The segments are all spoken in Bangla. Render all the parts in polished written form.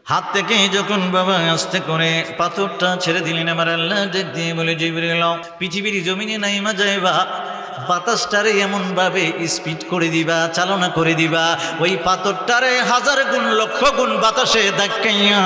হাত থেকে যখন বাবা আস্তে করে পাথরটা ছেড়ে দিলেন, আমার আল্লাহ ডাক দিয়ে বলে, জিবরিল পৃথিবীর জমিনে নাইমা যাইবা, বাতাসটারে এমন ভাবে স্পিড করে দিবা, চালনা করে দিবা, ওই পাথরটারে হাজার গুণ লক্ষ গুণ বাতাসে ধাক্কাইয়া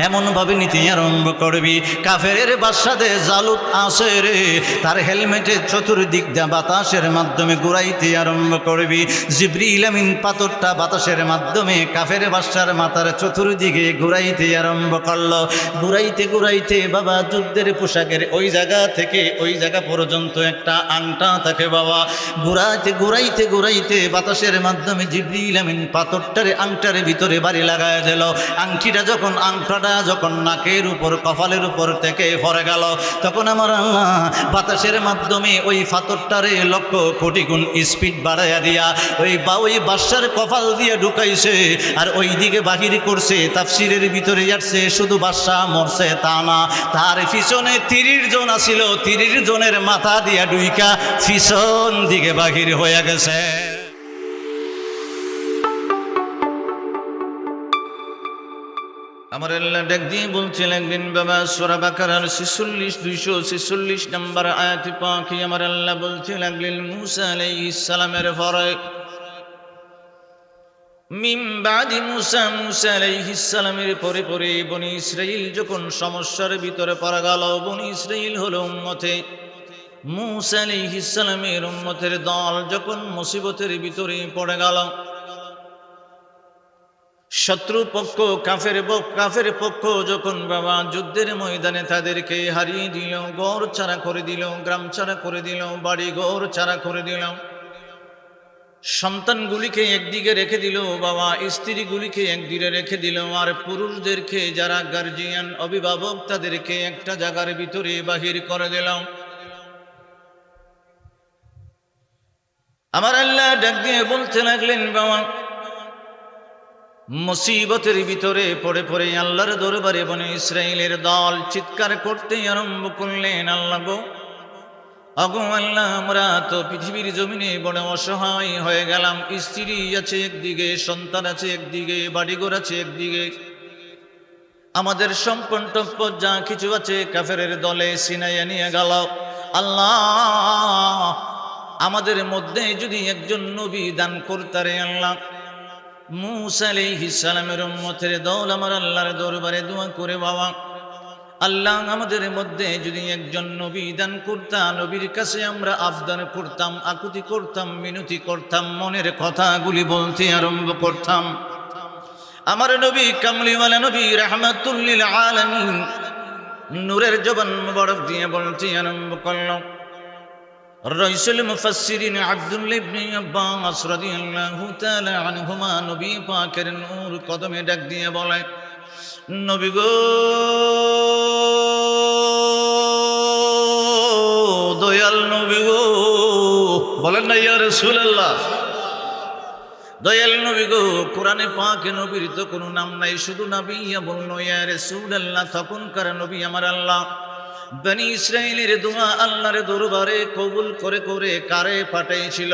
এমন ভাবে নিতে আরম্ভ করবি, কাফেরের বাদশাদে জালুত আছে রে, তার হেলমেটের চতুর্দিক দিয়ে বাতাসের মাধ্যমে ঘুরাইতে আরম্ভ করবি। জিবরিল আমিন পাথরটা বাতাসের মাধ্যমে কাফের বাদশার মাথার চতুর্দিকে ঘুরাইতে আরম্ভ করলো। ঘুরাইতে ঘুরাইতে বাবা যুদ্ধের পোশাকের ওই জায়গা থেকে ওই জায়গা পর্যন্ত একটা আংটা থাকে বাবা, ঘুরাইতে ঘুরাইতে ঘুরাইতে বাতাসের মাধ্যমে জিবরিল আমিন পাথরটারে আংটার ভিতরে বাড়ি লাগায় দিল। আংটাটা যখন নাকের উপর কপালের উপর থেকে পড়ে গেল, তখন আমার আল্লাহ বাতাসের মাধ্যমে ওই পাথরটারে লক্ষ কোটি গুণ স্পিড বাড়াইয়া দিয়া ওই বাদশার কপাল দিয়ে ঢুকাইছে, আর ওই দিকে বাহির করছে। তাফসিরের ভিতরে যাচ্ছে শুধু বাদশা মরছে তা না, তার পিছনে 30 জন আসিল, 30 জনের মাথা দিয়া ডুইকা পিছন দিকে বাহির হয়ে গেছে। আমার আল্লাহ ডাক দিয়ে বলছে লাগলেন বাবা, সূরা বাকারার 246 নম্বর আয়াত পাকে আমার আল্লাহ বলতে লাগলেন, মুসা আলাইহিস সালামের পরে মিন বাদি মুসা আলাইহিস সালামের পরে পরে বনি ইসরাইল যখন সমস্যার ভিতরে পড়া গেল, বনি ইসরাইল হলো উম্মতে মুসা আলাইহিস সালামের উম্মতের দল যখন মুসিবতের ভিতরে পড়ে গেল, শত্রু পক্ষ কাফের পক্ষ যখন বাবা যুদ্ধের ময়দানে তাদেরকে হারিয়ে দিল, ঘর ছাড়া করে দিল, গ্রাম ছাড়া করে দিল, বাড়ি ঘর ছাড়া করে দিল, সন্তানগুলিকে একদিকে রেখে দিল বাবা, স্ত্রীগুলিকে একদিকে রেখে দিল, আর পুরুষদেরকে যারা গার্জিয়ান অভিভাবক তাদেরকে একটা জায়গার ভিতরে বাহির করে দিল। আমার আল্লাহ ডাক দিয়ে বলতে লাগলেন বাবা, মুসিবতের ভিতরে পড়ে পড়ে আল্লাহর দরবারে বনি ইসরাইলের দল চিৎকার করতে আরম্ভ করলেন, আল্লাহ গো, আগো আল্লাহ, আমরা তো পৃথিবীর জমিনে বড় অসহায় হয়ে গেলাম, স্ত্রী আছে একদিকে, সন্তান আছে একদিকে, বাড়িঘর আছে একদিকে, আমাদের সম্পদ যা কিছু আছে কাফেরের দলে ছিনাইয়া নিয়ে গেল। আল্লাহ, আমাদের মধ্যে যদি একজন নবী দান করতারে আল্লাহ। মুসা আলাইহিস সালামের উম্মতের দল আমার আল্লাহর দরবারে দোয়া করে, বাবা আল্লাহ, আমাদের মধ্যে যদি একজন নবী দান করতাম, নবীর কাছে আমরা আবদান করতাম, আকুতি করতাম, মিনতি করতাম, মনের কথাগুলি বলতে আরম্ভ করতাম। আমার নবী কামলিওয়ালা নবী রাহমাতুল লিল আলামিন নূরের জবান মুবারক দিয়ে বলতে আরম্ভ করল। রাইসুল মুফাসসিরিন আব্দুল্লাহ ইবনে আব্বাস রাদিয়াল্লাহু তাআলা আনহুমা নবী পাকের নূর কদমে ডাক দিয়ে বলে, নবী গো, দয়াল নবী গো, বলেন না ইয়া রাসূলুল্লাহ, দয়াল নবী গো, কোরআনে পাকে নবীর তো কোনো নাম নাই, শুধু নবী বলল ইয়া রাসূলুল্লাহ। তখনকার নবী আমার আল্লাহ বনি ইসরাইলের দোয়া আল্লাহর দরবারে কবুল করে করে কারে পাঠাইছিল?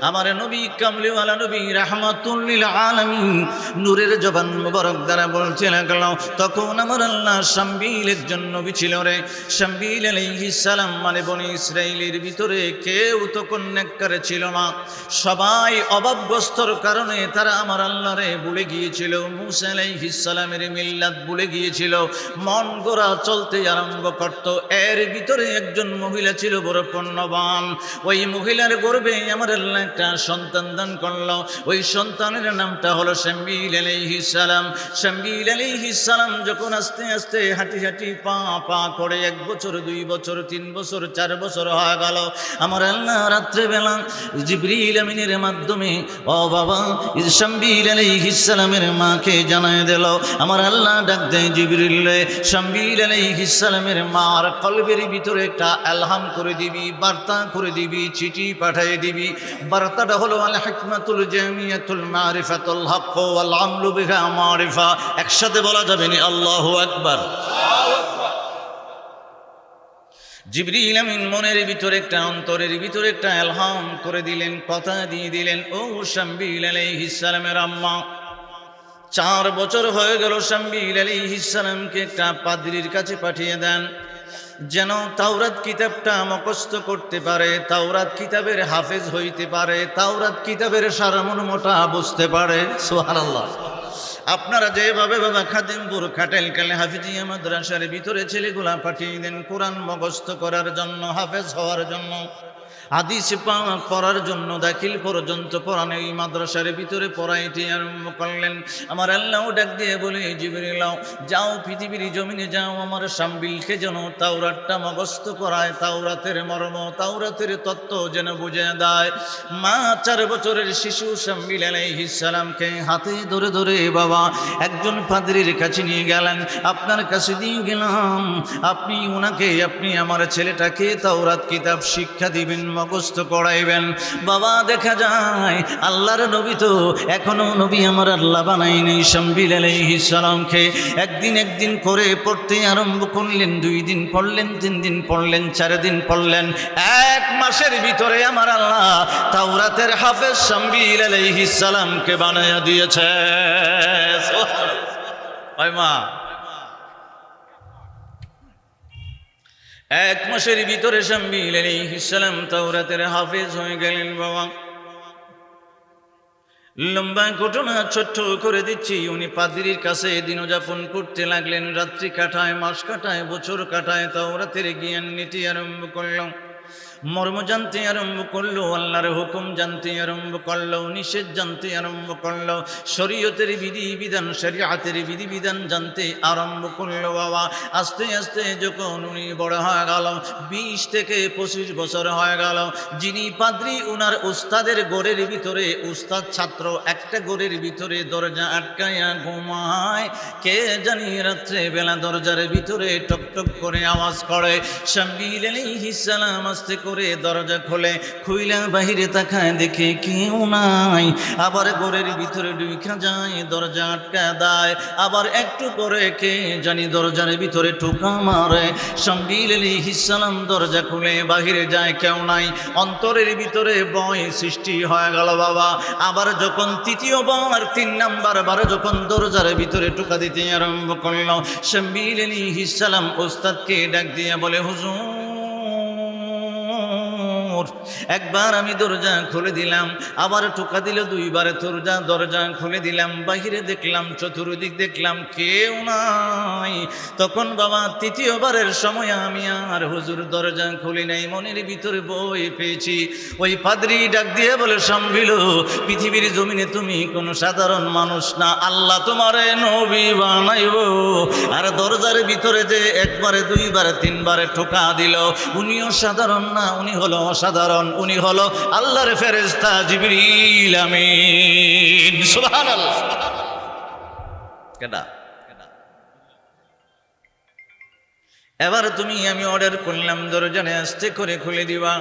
আমার নবী কামলিওয়ালা নবী রাহমাতুল লিল আলামিন নূরের জবান মুবারক দ্বারা বলতে লাগলো, তখন আমার আল্লাহ শামবিল একজন নবী ছিল রে। শামবিল আলাইহিস সালাম মানে বনি ইসরাইলের ভিতরে কেউ তখন নেককার ছিল না, সবাই অভাবগ্রস্তর কারণে তারা আমার আল্লাহরে ভুলে গিয়েছিল, মুসা আলাইহিস সালামের মিল্লাত ভুলে গিয়েছিল, মন গড়া চলতে আরম্ভ করত। এর ভিতরে একজন মহিলা ছিল বড় পুণ্যবান, ওই মহিলার গর্ভে আমার আল্লাহ একটা সন্তান দান করলো। ওই সন্তানের নামটা হলো শামবিল আলাইহিস সালাম। শামবিল আলাইহিস সালাম যখন আস্তে আস্তে হাঁটি হাঁটি পা পা করে 1 বছর 2 বছর 3 বছর 4 বছর হয়ে গেল, আমার আল্লাহ রাত্রেবেলা জিবরিল আমিনের মাধ্যমে ও বাবা শামবিল আলাইহিস সালামের মাকে জানায় দিল। আমার আল্লাহ ডাক দেয় জিবরিল, শামবিল আলাইহিস সালামের মার কলবের ভিতরে একটা আলহাম করে দিবি, বার্তা করে দিবি, চিঠি পাঠিয়ে দিবি। বার্তাটা হলো আল হিকমাতুল জামিয়াতুল মারিফাতুল হক ওয়াল আমলু বিহা মারিফা। একসাথে বলা যাবে না আল্লাহু আকবার। জিবরিল আমিন মনের ভিতরে একটা অন্তরের ভিতরে একটা আলহাম করে দিলেন, কথা দিয়ে দিলেন, ও শামবিল আলাইহিস সালামের আম্মা, 4 বছর হয়ে গেল শামবিল আলাইহিস সালামকে একটা পাদ্রীর কাছে পাঠিয়ে দেন, যেন তাওরাত কিতাবটা মুখস্থ করতে পারে, তাওরাত কিতাবের হাফেজ হইতে পারে, তাওরাত কিতাবের সারমর্মটা বুঝতে পারে। সুবহানাল্লাহ। আপনারা যেভাবে বাবা খাদিমপুর খাটেলকাল হাফিজিয়া মাদ্রাসার ভিতরে ছেলেগুলা পাঠিয়ে দেন কোরআন মুখস্থ করার জন্য, হাফেজ হওয়ার জন্য, হাদিস পাক পড়ার জন্য, দাখিল পর্যন্ত পড়ান, এই মাদ্রাসার ভিতরে পড়াইতে আরম্ভ করলেন। আমার আল্লাহ ডাক দিয়ে বলে, জিবরিল যাও পৃথিবীর জমিনে যাও, আমার শামবিলকে যেন তাওরাতটা মুখস্থ করায়, তাওরাতের মর্ম, তাওরাতের তত্ত্ব যেন বুঝে দেয়। মা 4 বছরের শিশু শামবিল আলাইহিস সালামকে হাতে ধরে ধরে বাবা একজন পাদ্রীর কাছে নিয়ে গেলেন, আপনার কাছে দিয়ে গেলাম, আপনি ওনাকে, আপনি আমার ছেলেটাকে তাওরাত কিতাব শিক্ষা দিবেন, মুখস্থ করাইবেন। বাবা দেখা যায় আল্লাহর নবী তো এখনো নবী আমার আল্লাহ বানায়নি। শামবিল আলাইহিস সালামকে একদিন করে পড়তে আরম্ভ করলেন, 2 দিন পড়লেন, 3 দিন পড়লেন, 4 দিন পড়লেন। 1 মাসের ভিতরে আমার আল্লাহ তাওরাতের হাফেজ শামবিল আলাইহিস সালামকে বানায়া দিয়েছে। ওই মা 1 মাসের ভিতরে শামবিল আলাইহিস সালাম তাওরাতের হাফেজ হয়ে গেলেন। বাবা লম্বা ঘটনা ছোট্ট করে দিচ্ছি। উনি পাদ্রীর কাছে দিনযাপন করতে লাগলেন, রাত্রি কাটায়, মাস কাটায়, বছর কাটায়, তাওরাতের জ্ঞান নীতি আরম্ভ করলাম, মর্ম জানতে আরম্ভ করলো, আল্লাহর হুকুম জানতে আরম্ভ করলো, নিষেধ জানতে আরম্ভ করলো, শরীয়তের বিধিবিধান, শরিয়াতের বিধিবিধান জানতে আরম্ভ করলো। বাবা আস্তে আস্তে যখন উনি বড় হয়ে গেল, 20 থেকে 25 বছর হয়ে গেল, যিনি পাদ্রী উনার উস্তাদের ঘরের ভিতরে, উস্তাদ ছাত্র একটা ঘরের ভিতরে দরজা আটকায়া ঘুমায়, কে জানি রাত্রে বেলা দরজার ভিতরে টকটক করে আওয়াজ করে। শামবিল আলাইহিস সালাম আস্তে করে দরজা খোলে, খুইলা বাহিরে তাকায়, দেখে কেউ নাই। আবার ঘরের ভিতরে ঢুকা যায়, দরজা আটকা দেয়, আবার একটু পরে কে জানি দরজার ভিতরে ঠোকা মারে। শামবিল আলাইহিস সালাম দরজা খুলে বাহিরে যায়, কেউ নাই। অন্তরের ভিতরে ভয় সৃষ্টি হয়ে গেল। বাবা আবার যখন 3য় বার, 3 নাম্বার বার যখন দরজার ভিতরে টোকা দিতে আরম্ভ করল, শামবিল আলাইহিস সালাম ওস্তাদকে ডাক দিয়ে বলে, হুজুর একবার আমি দরজা খুলে দিলাম, আবার টোকা দিল, 2 বার দরজা খুলে দিলাম, বাহিরে দেখলাম, চতুর্দিক দেখলাম, কেউ নাই। তখন বাবা 3য় বারের সময় আমি আর হুজুর দরজা খুলি নাই, মনের ভিতরে ভয় পেয়েছি। ওই পাদ্রী ডাক দিয়ে বলে, শামবিল পৃথিবীর জমিনে তুমি কোনো সাধারণ মানুষ না, আল্লাহ তোমারে নবী বানাইব। আর দরজার ভিতরে যে 1 বারে 2 বারে 3 বারে ঠোকা দিল, উনিও সাধারণ না, উনি হলো অসাধারণ, উনি হলো আল্লাহর ফেরেশতা জিবরিল আমিন। সুবহানাল্লাহ। কেডা? এবার তুমি, আমি অর্ডার করলাম দরজানে আস্তে করে খুলে দিবা।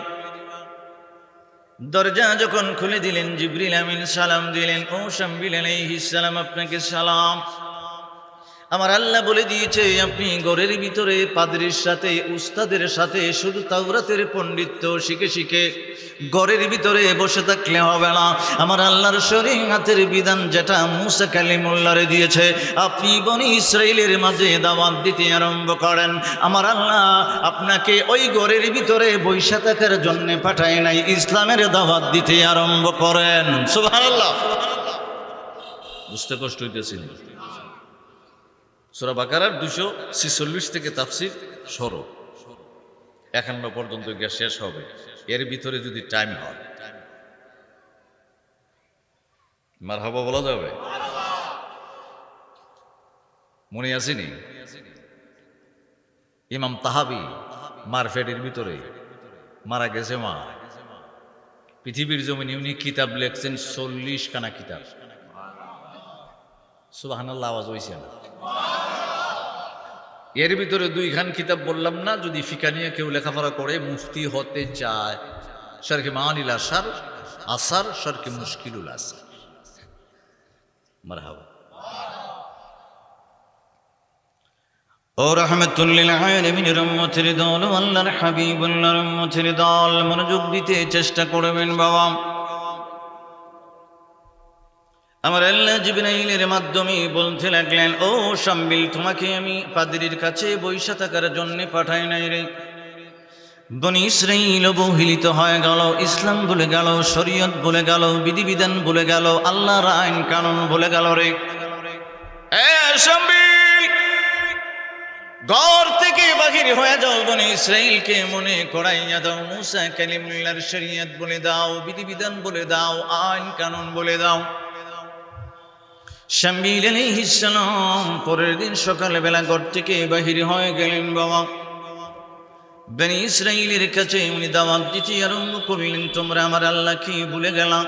দরজা যখন খুলে দিলেন, জিবরিল আমিন সালাম দিলেন, ও শামবিল আলাইহিস সালাম আপনাকে সালাম। আমার আল্লাহ বলে দিয়েছে আপনি ঘরের ভিতরে পাদ্রীর সাথে, উস্তাদের সাথে শুধু তাওরাতের পণ্ডিত্য শিখে শিখে ঘরের ভিতরে বসে থাকলে হবে না। আমার আল্লাহর শরীয়তের বিধান যেটা মুসা কালিমুল্লাহরে দিয়েছে, আপনি বনি ইসরাইলের মাঝে দাওয়াত দিতে আরম্ভ করেন। আমার আল্লাহ আপনাকে ওই ঘরের ভিতরে বসে থাকার জন্য পাঠায় নাই, ইসলামের দাওয়াত দিতে আরম্ভ করেন। সুবহানাল্লাহ। বুঝতে কষ্ট হইতেছিল। সূরা বাকারার 246 থেকে তাফসীর শুরু 51 পর্যন্ত গিয়ে শেষ হবে। এর ভিতরে যদি টাইম হয় মারহাবা বলা যাবে? মনে আসেনি? ইমাম তাহাবি মারফেটের ভিতরে মারা গেছে মা। পৃথিবীর জমিনে উনি কিতাব লেখছেন 40 খানা কিতাব। সুবহানাল্লাহ আওয়াজ হইছে না? এর ভিতরে 2 খান কিতাব বললাম না, যদি ফিকা নিয়ে কেউ লেখাপড়া করে মুফতি হতে চায়, শরকে মানিল আসার, আসার শরকে মুশকিলুল আসার। মারহাবা। ও রাহমাতুল লিল আলামিনের উম্মতের দল, আল্লাহর হাবিবুল্লাহর উম্মতের দল, মনোযোগ দিতে চেষ্টা করবেন বাবা। আমার আল্লাহ জিবরাইলের মাধ্যমে বলতে লাগলেন, ও শামবিল, তোমাকে আমি পাদ্রীর কাছে বৈশা থাকার জন্য পাঠাই নাই রে। বনি ইসরাইল অবহেলিত হয়ে গেল, ইসলাম বলে গেল, শরীয়ত বলে গেল, বিধিবিধান বলে গেল, আল্লাহর আইন কানুন বলে গেল রে। শামবিল, ঘর থেকে বাহির হয়ে যাও, বনি ইসরাইলকে মনে করাইয়া দাও, মুসা কালিমুল্লাহর শরীয়ত বলে দাও, বিধিবিধান বলে দাও, আইন কানুন বলে দাও। শামবিল আলাইহিস সালাম পরের দিন সকালবেলা ঘর থেকে বাহির হয়ে গেলেন। বাবা, বনি ইসরাইলের কাছে উনি দাওয়াত দিতে আরম্ভ করলেন, তোমরা আমার আল্লাহকে ভুলে গেলাম,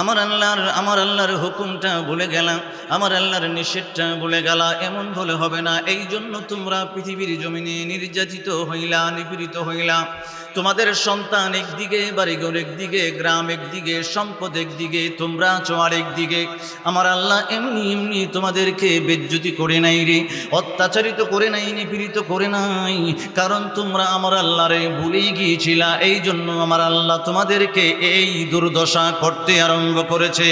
আমার আল্লাহর হুকুমটা ভুলে গেলাম, আমার আল্লাহর নিষেধটা ভুলে গেলা। এমন বলে হবে না, এই জন্য তোমরা পৃথিবীর জমিনে নির্যাতিত হইলা, নিপীড়িত হইলা। তোমাদের সন্তান একদিকে, বাড়িঘর একদিকে, গ্রাম একদিকে, সম্পদ একদিকে, তোমরা আছো আরেকদিকে। আমার আল্লাহ এমনি এমনি তোমাদেরকে বেজ্জতি করে নাই রে, অত্যাচারিত করে নাই, নিপীড়িত করে নাই, কারণ তোমরা আমার আল্লাহরে ভুলে গিয়েছিলা। এই জন্য আমার আল্লাহ তোমাদেরকে এই দুর্দশা করতে আরম্ভ করেছে।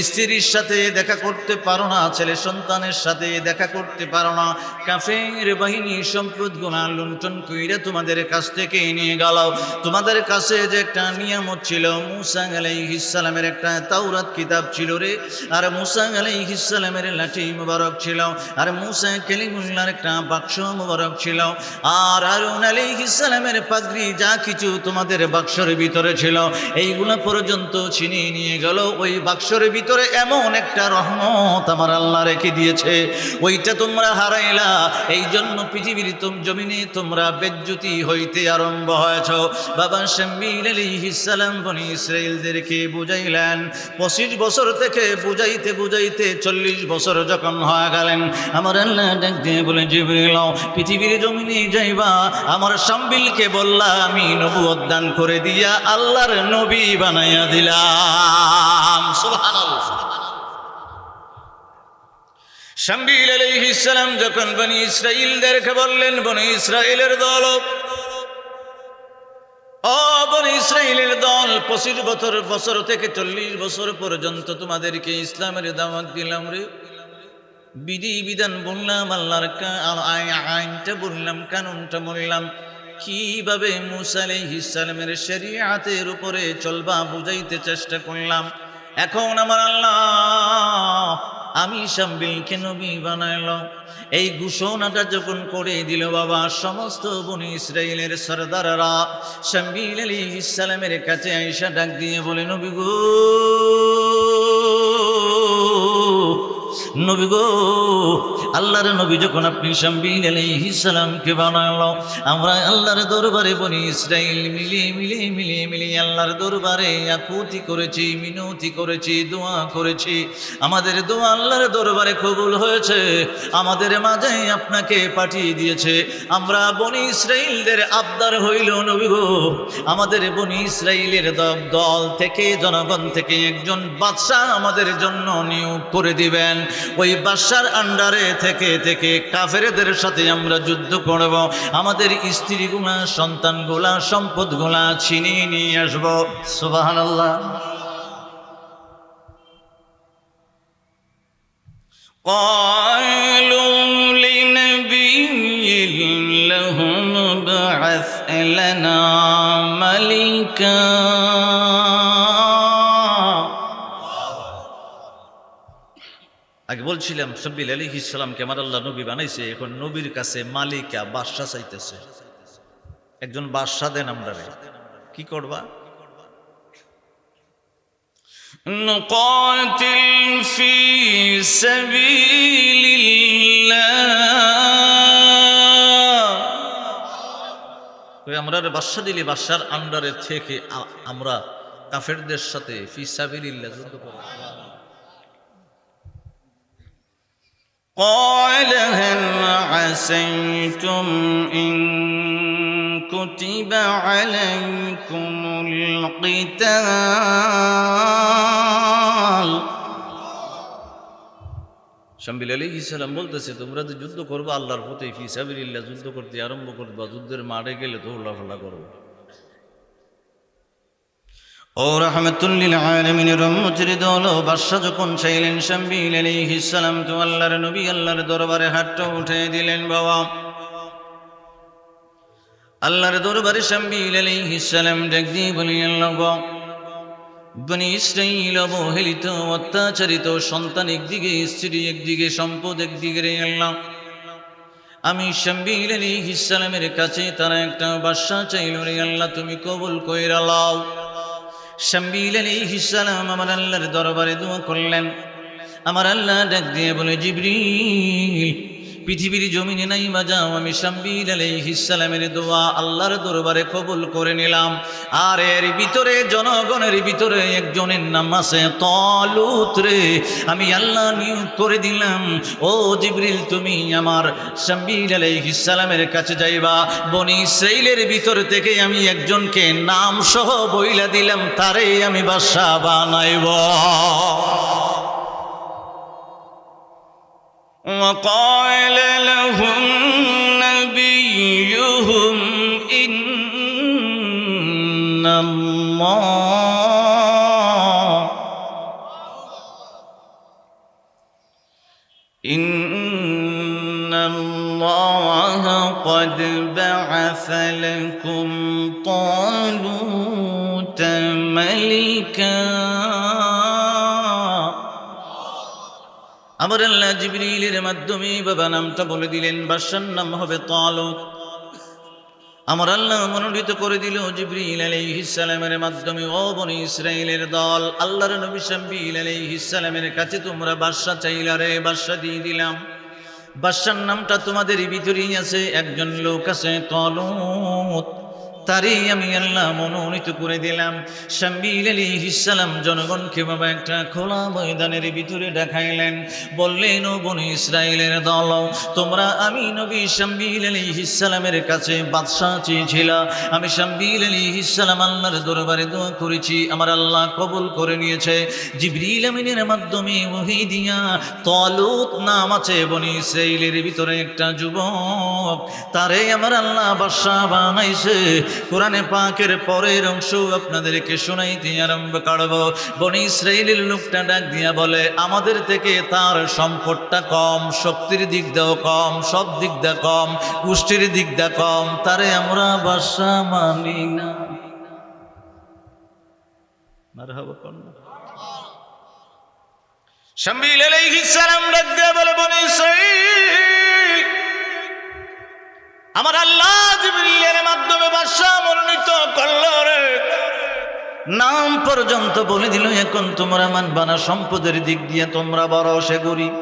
স্ত্রীর সাথে দেখা করতে পারো না, ছেলে সন্তানের সাথে দেখা করতে পারো না, কাফের বাহিনী সম্পদ গুণা লুণ্ঠন কইরা তোমাদের কাছ থেকে নিয়ে গেল। তোমাদের কাছে যে একটা নিয়ামত ছিল, মুসা আলাইহিস সালামের একটা তাওরাত কিতাব ছিল রে, আর মুসা আলাইহিস সালামের লাঠি মুবারক ছিল, আর মুসা কালিমুল্লাহর একটা বাক্স মুবারক ছিল, আর হারুন আলাইহিস সালামের পাগড়ি, যা কিছু তোমাদের বাক্সের ভিতরে ছিল, এইগুলা পর্যন্ত ছিনিয়ে নিয়ে গেল। ওই বাক্সের ভিতরে এমন একটা রহমত আমার আল্লাহ রেখে দিয়েছে, ওইটা তোমরা হারাইলা। এই জন্য পৃথিবীর জমিনে তোমরা বেজ্জতি হইতে আরম্ভ হয়েছ। বাবা শামবিল আলাইহিস সালাম বনি ইসরাইলদেরকে বুঝাইলেন। 25 বছর থেকে বুঝাইতে বুঝাইতে 40 বছর যখন হয়ে গেলেন, আমার আল্লাহ ডাক দিয়ে বলে, জিবরিল, পৃথিবীর জমিনে যাইবা, আমার শামবিলকে বললা আমি নবুয়ত দান করে দিয়া আল্লাহর নবী বানাইয়া দিলাম। সুবহানাল্লাহ। শামবিল আলাইহিস সালাম যখন বনি ইসরাইলদেরকে বললেন, বনি ইসরাইলের দল, ও বনি ইসরাইলের দল, 25 বছর থেকে 40 বছর পর্যন্ত তোমাদেরকে ইসলামের দাওয়াত দিলাম রে, বিধি বিধান বললাম, আল্লাহর আইনটা বললাম, কানুনটা বললাম, কিভাবে মুসা আলাইহিস সালামের শরীয়তের উপরে চলবা বুঝাইতে চেষ্টা করলাম। এখন আমার আল্লাহ আমি শামবিলকে নবী বানাইলাম। এই ঘোষণাটা যখন করে দিল বাবা, সমস্ত বনি ইসরাইলের সরদাররা শামবিল আলাইহিস সালামের কাছে আয়েশা ডাক দিয়ে বলে, নবী গো, নবী গো, আল্লাহর নবী যখন আপনি শামবিল আলাইহিস সালামকে বানালো, আমরা আল্লাহর দরবারে বনি ইসরাইল মিলিয়ে আল্লাহর দরবারে আকুতি করেছি, মিনতি করেছি, দোয়া করেছি। আমাদের দোয়া আল্লাহর দরবারে কবুল হয়েছে, আমাদের মাঝে আপনাকে পাঠিয়ে দিয়েছে। আমরা বনি ইসরাইলদের আবদার হইল, নবী গো, আমাদের বনি ইসরাইলের দল থেকে, জনগণ থেকে একজন বাদশাহ আমাদের জন্য নিয়োগ করে দিবেন। ওই বাদশার আন্ডারে থেকে থেকে কাফেরদের সাথে আমরা যুদ্ধ করব, আমাদের স্ত্রীগুলা, সন্তানগুলা, সম্পদগুলা ছিনিয়ে নিয়ে আসব। সুবহানাল্লাহ। قالوا لنبي لهم ابعث لنا ملكا। আগে বলছিলাম শামবিল আলাইহিস সালামকে আমার আল্লাহ নবী বানাইছে, এখন নবীর কাছে মালিকা, বাদশা চাইতেছে। একজন বাদশা দেন আমরা, কি করবা? নুকাতিল ফি সাবিলিল্লাহ। আমরা বাদশা দিলে বাদশার আন্ডারে থেকে আমরা কাফেরদের সাথে ফি সাবিলিল্লাহ যুদ্ধ করব। قال هل عسيتم إن كتب عليكم القتال। শামবিল আলাইহিস সালাম বলতেছে, তোমরা যে যুদ্ধ করবে আল্লাহর পথে ফি সাবিলিল্লাহ, যুদ্ধ করতে আরম্ভ করবা, যুদ্ধের মাঠে গেলে তো উল্লাফাল্লা করবো। ও রাহমাতুল লিল আলামিনের রহমতের দল বাদশা যখন চাইলেন শামবিল আলাইহিস সালাম তো আল্লাহর নবী আল্লাহর দরবারে হাতটা উঠে দিলেন বাবা আল্লাহর দরবারে শামবিল আলাইহিস সালাম ডাক দিয়ে বললেন আল্লাহ বনি ইসরাঈল অবহেলিত অত্যাচারিত সন্তান একদিকে স্ত্রী একদিকে সম্পদ একদিকে রে আল্লাহ আমি শামবিল আলাইহিস সালামের কাছে তারা একটা বাদশা চাইল রে আল্লাহ তুমি কবুল কইরা লও শামবিল আলাইহিস সালাম আমার আল্লাহর দরবারে দোয়া করলেন আমার আল্লাহ ডাক দিয়ে বলে জিবরিল পৃথিবীর জমিনে নাই বাজাও আমি শামবিল আলাইহিস সালামের দোয়া আল্লাহর দরবারে কবুল করে নিলাম আর এর ভিতরে জনগণের ভিতরে একজনের নাম আছে তালুত রে আমি আল্লাহ নিয়োগ করে দিলাম ও জিবরিল তুমি আমার শামবিল আলাইহিস সালামের কাছে যাইবা বনি ইসরাইলের ভিতর থেকে আমি একজনকে নাম সহ বইলা দিলাম তারে আমি বাদশা বানাইব وقال لهم نبيهم إن الله قد بعث لكم طالوت ملكا আমার আল্লাহ জিবরিলের মাধ্যমে বাবা নামটা বলে দিলেন বাদশার নাম হবে তালুত আমার আল্লাহ মনোনীত করে দিল জিবরিল আলাইহিস সালামের মাধ্যমে ও বনি ইসরাইলের দল আল্লাহর নবী শামবিল আলাইহিস সালামের কাছে তোমরা বাদশা চাইলা রে বাদশা দিয়ে দিলাম বাদশার নামটা তোমাদের ভিতরেই আছে একজন লোক আছে তালুত তারে আমি আল্লাহ মনোনীত করে দিলাম শামবিল আলাইহিস সালাম জনগণকে বাবা একটা খোলা ময়দানের ভিতরে দেখাইলেন বললেন ও বনি ইসরাইলের দল তোমরা আমি নবী শামবিল আলাইহিস সালামের কাছে বাদশা চেয়েছিলাম আমি শামবিল আলাইহিস সালাম আল্লাহর দরবারে দোয়া করেছি আমার আল্লাহ কবুল করে নিয়েছে জিবরিল আমিনের মাধ্যমে ওহী দিয়া তালুত নাম আছে বনি ইসরাইলের ভিতরে একটা যুবক তারে আমার আল্লাহ বাদশা বানাইছে কোরআনে পাকের পরের অংশ আপনাদেরকে শোনাইতে আরম্ভ করব বনি ইসরাইলের লোকটা ডাক দিয়া বলে আমাদের থেকে তার সম্পদটা কম শক্তির দিক দাও কম সব দিক দা কম পুষ্টির দিক দা কম তারে আমরা বাদশা মানি না মারহাবা কন্যা শামবিল আলাইহিস সালাম ডাক দিয়া বলে বনি ইসরাইল আমার আল্লাহ জিবরিলের মাধ্যমে বাদশা মনোনীত করলো রে নাম পর্যন্ত বলে দিল এখন তোমরা মানবা না সম্পদের দিক দিয়ে তোমরা বড় সে গরিব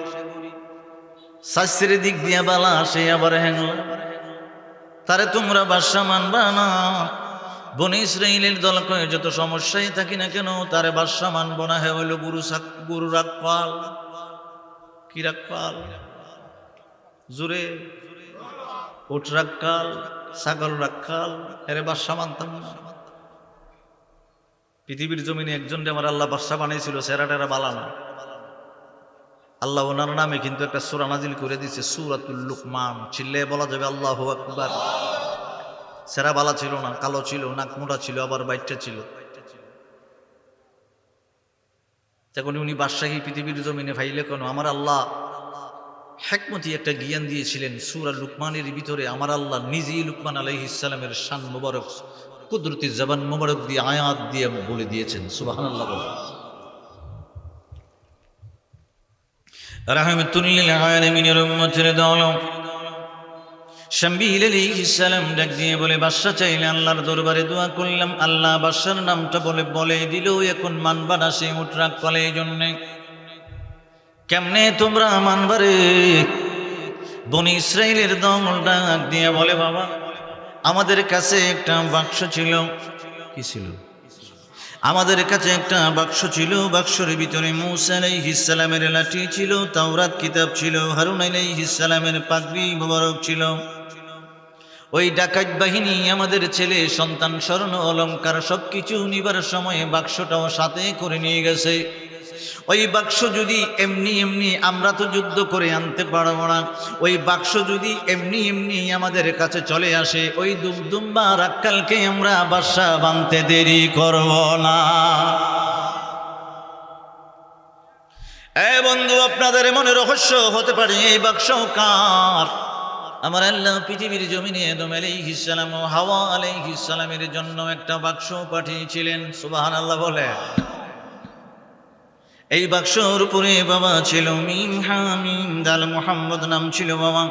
স্বাস্থ্যের দিক দিয়ে বালা সে আবার হ্যাংলা তারে তোমরা বাদশা মানবা না বনি ইসরাইলের দল কয়ে যত সমস্যায় থাকি না কেন তারে বাদশা মানবো না হে হইল গুরু রাখপাল কি রাখপাল জোরে উট রাখাল ছাগল রাখাল এরে বাদশা মানতাম না পৃথিবীর জমিনে একজন আমার আল্লাহ বাদশা বানিয়েছিল সেরাটেরা বালানা আল্লাহ ওনার নামে কিন্তু একটা সূরা নাজিল করে দিয়েছে সূরাতুল লুকমান চিল্লে বলা যাবে আল্লাহু আকবার সেরা বালা ছিল না কালো ছিল নাক মোটা ছিল আবার বাইটটা ছিল তখন উনি বাদশাহী পৃথিবীর জমিনে ফাইলে কেন আমার আল্লাহ হিকমতি একটা জ্ঞান দিয়েছিলেন সূরা লুকমানের ভিতরে আমার আল্লাহ নিজেই লুকমান আলাইহিস সালামের শান মুবারক কুদরতি জবান মুবারক দিয়ে আয়াত দিয়ে বলে দিয়েছেন সুবহানাল্লাহ রাহমাতুল লিল আলামিনের উম্মতের দল শামবিল আলাইহিস সালাম ডাক দিয়ে বলে বাদশা চাইলে আল্লাহর দরবারে দোয়া করলাম আল্লাহ বাদশার নামটা বলে দিল এখন মানবা না সে উট রাখপাল এই জন্যে কেমনে তোমরা মানবারে বনি ইসরাইলের দল ডাক দিয়ে বলে বাবা আমাদের কাছে একটা বাক্স ছিল কি ছিল আমাদের কাছে একটা বাক্স ছিল বাক্সের ভিতরে মূসা আলাইহিস সালামের লাঠি ছিল তাওরাত কিতাব ছিল হারুন আলাইহিস সালামের পাগড়ি মোবারক ছিল ওই ডাকাত বাহিনী আমাদের ছেলে সন্তান স্বর্ণ অলংকার সবকিছু নিবার সময় বাক্সটাও সাথে করে নিয়ে গেছে ওই বাক্স যদি এমনি এমনি, আমরা তো যুদ্ধ করে আনতে পারবো না, ওই বাক্স যদি এমনি এমনি আমাদের কাছে চলে আসে, ওই দুমদুম্বা রাক্কালকে আমরা বাদশা বানতে দেরি করব না। বন্ধু, আপনাদের মনে রহস্য হতে পারে এই বাক্স কার? আমার আল্লাহ পৃথিবীর জমিনে আদম আলাইহিস সালাম ও হাওয়া আলাইহিস সালামের জন্য একটা বাক্স পাঠিয়েছিলেন। সুবহানাল্লাহ বলে। এই বাক্সর উপরে বাবা ছিল মিম হামিম দাল মুহাম্মদ নাম ছিল বাবা।